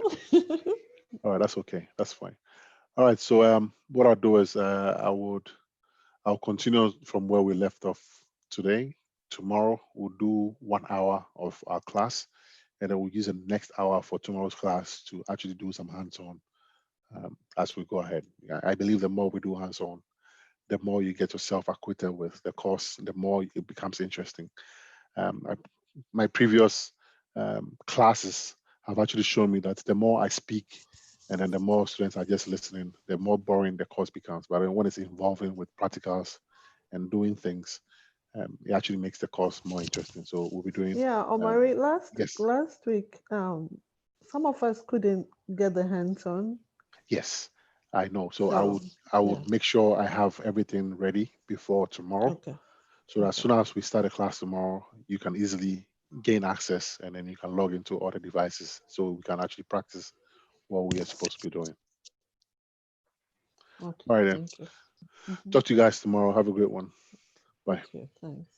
all right, that's okay. That's fine. All right, so what I'll do is I'll continue from where we left off today. Tomorrow we'll do 1 hour of our class, and then we'll use the next hour for tomorrow's class to actually do some hands-on as we go ahead. I believe the more we do hands-on, the more you get yourself acquainted with the course, the more it becomes interesting. My previous classes have actually shown me that the more I speak, and then the more students are just listening, the more boring the course becomes. But when it's involving with practicals and doing things, it actually makes the course more interesting. So we'll be doing. Yeah, Omari, Yes. last week, some of us couldn't get the hands-on. Yes, I know. So So, I would yeah. make sure I have everything ready before tomorrow. Okay. So as soon as we start the class tomorrow, you can easily gain access, and then you can log into other devices so we can actually practice what we are supposed to be doing. Okay. All right, then. Thank you. Mhm. Talk to you guys tomorrow. Have a great one. Bye. Thank you. Thanks.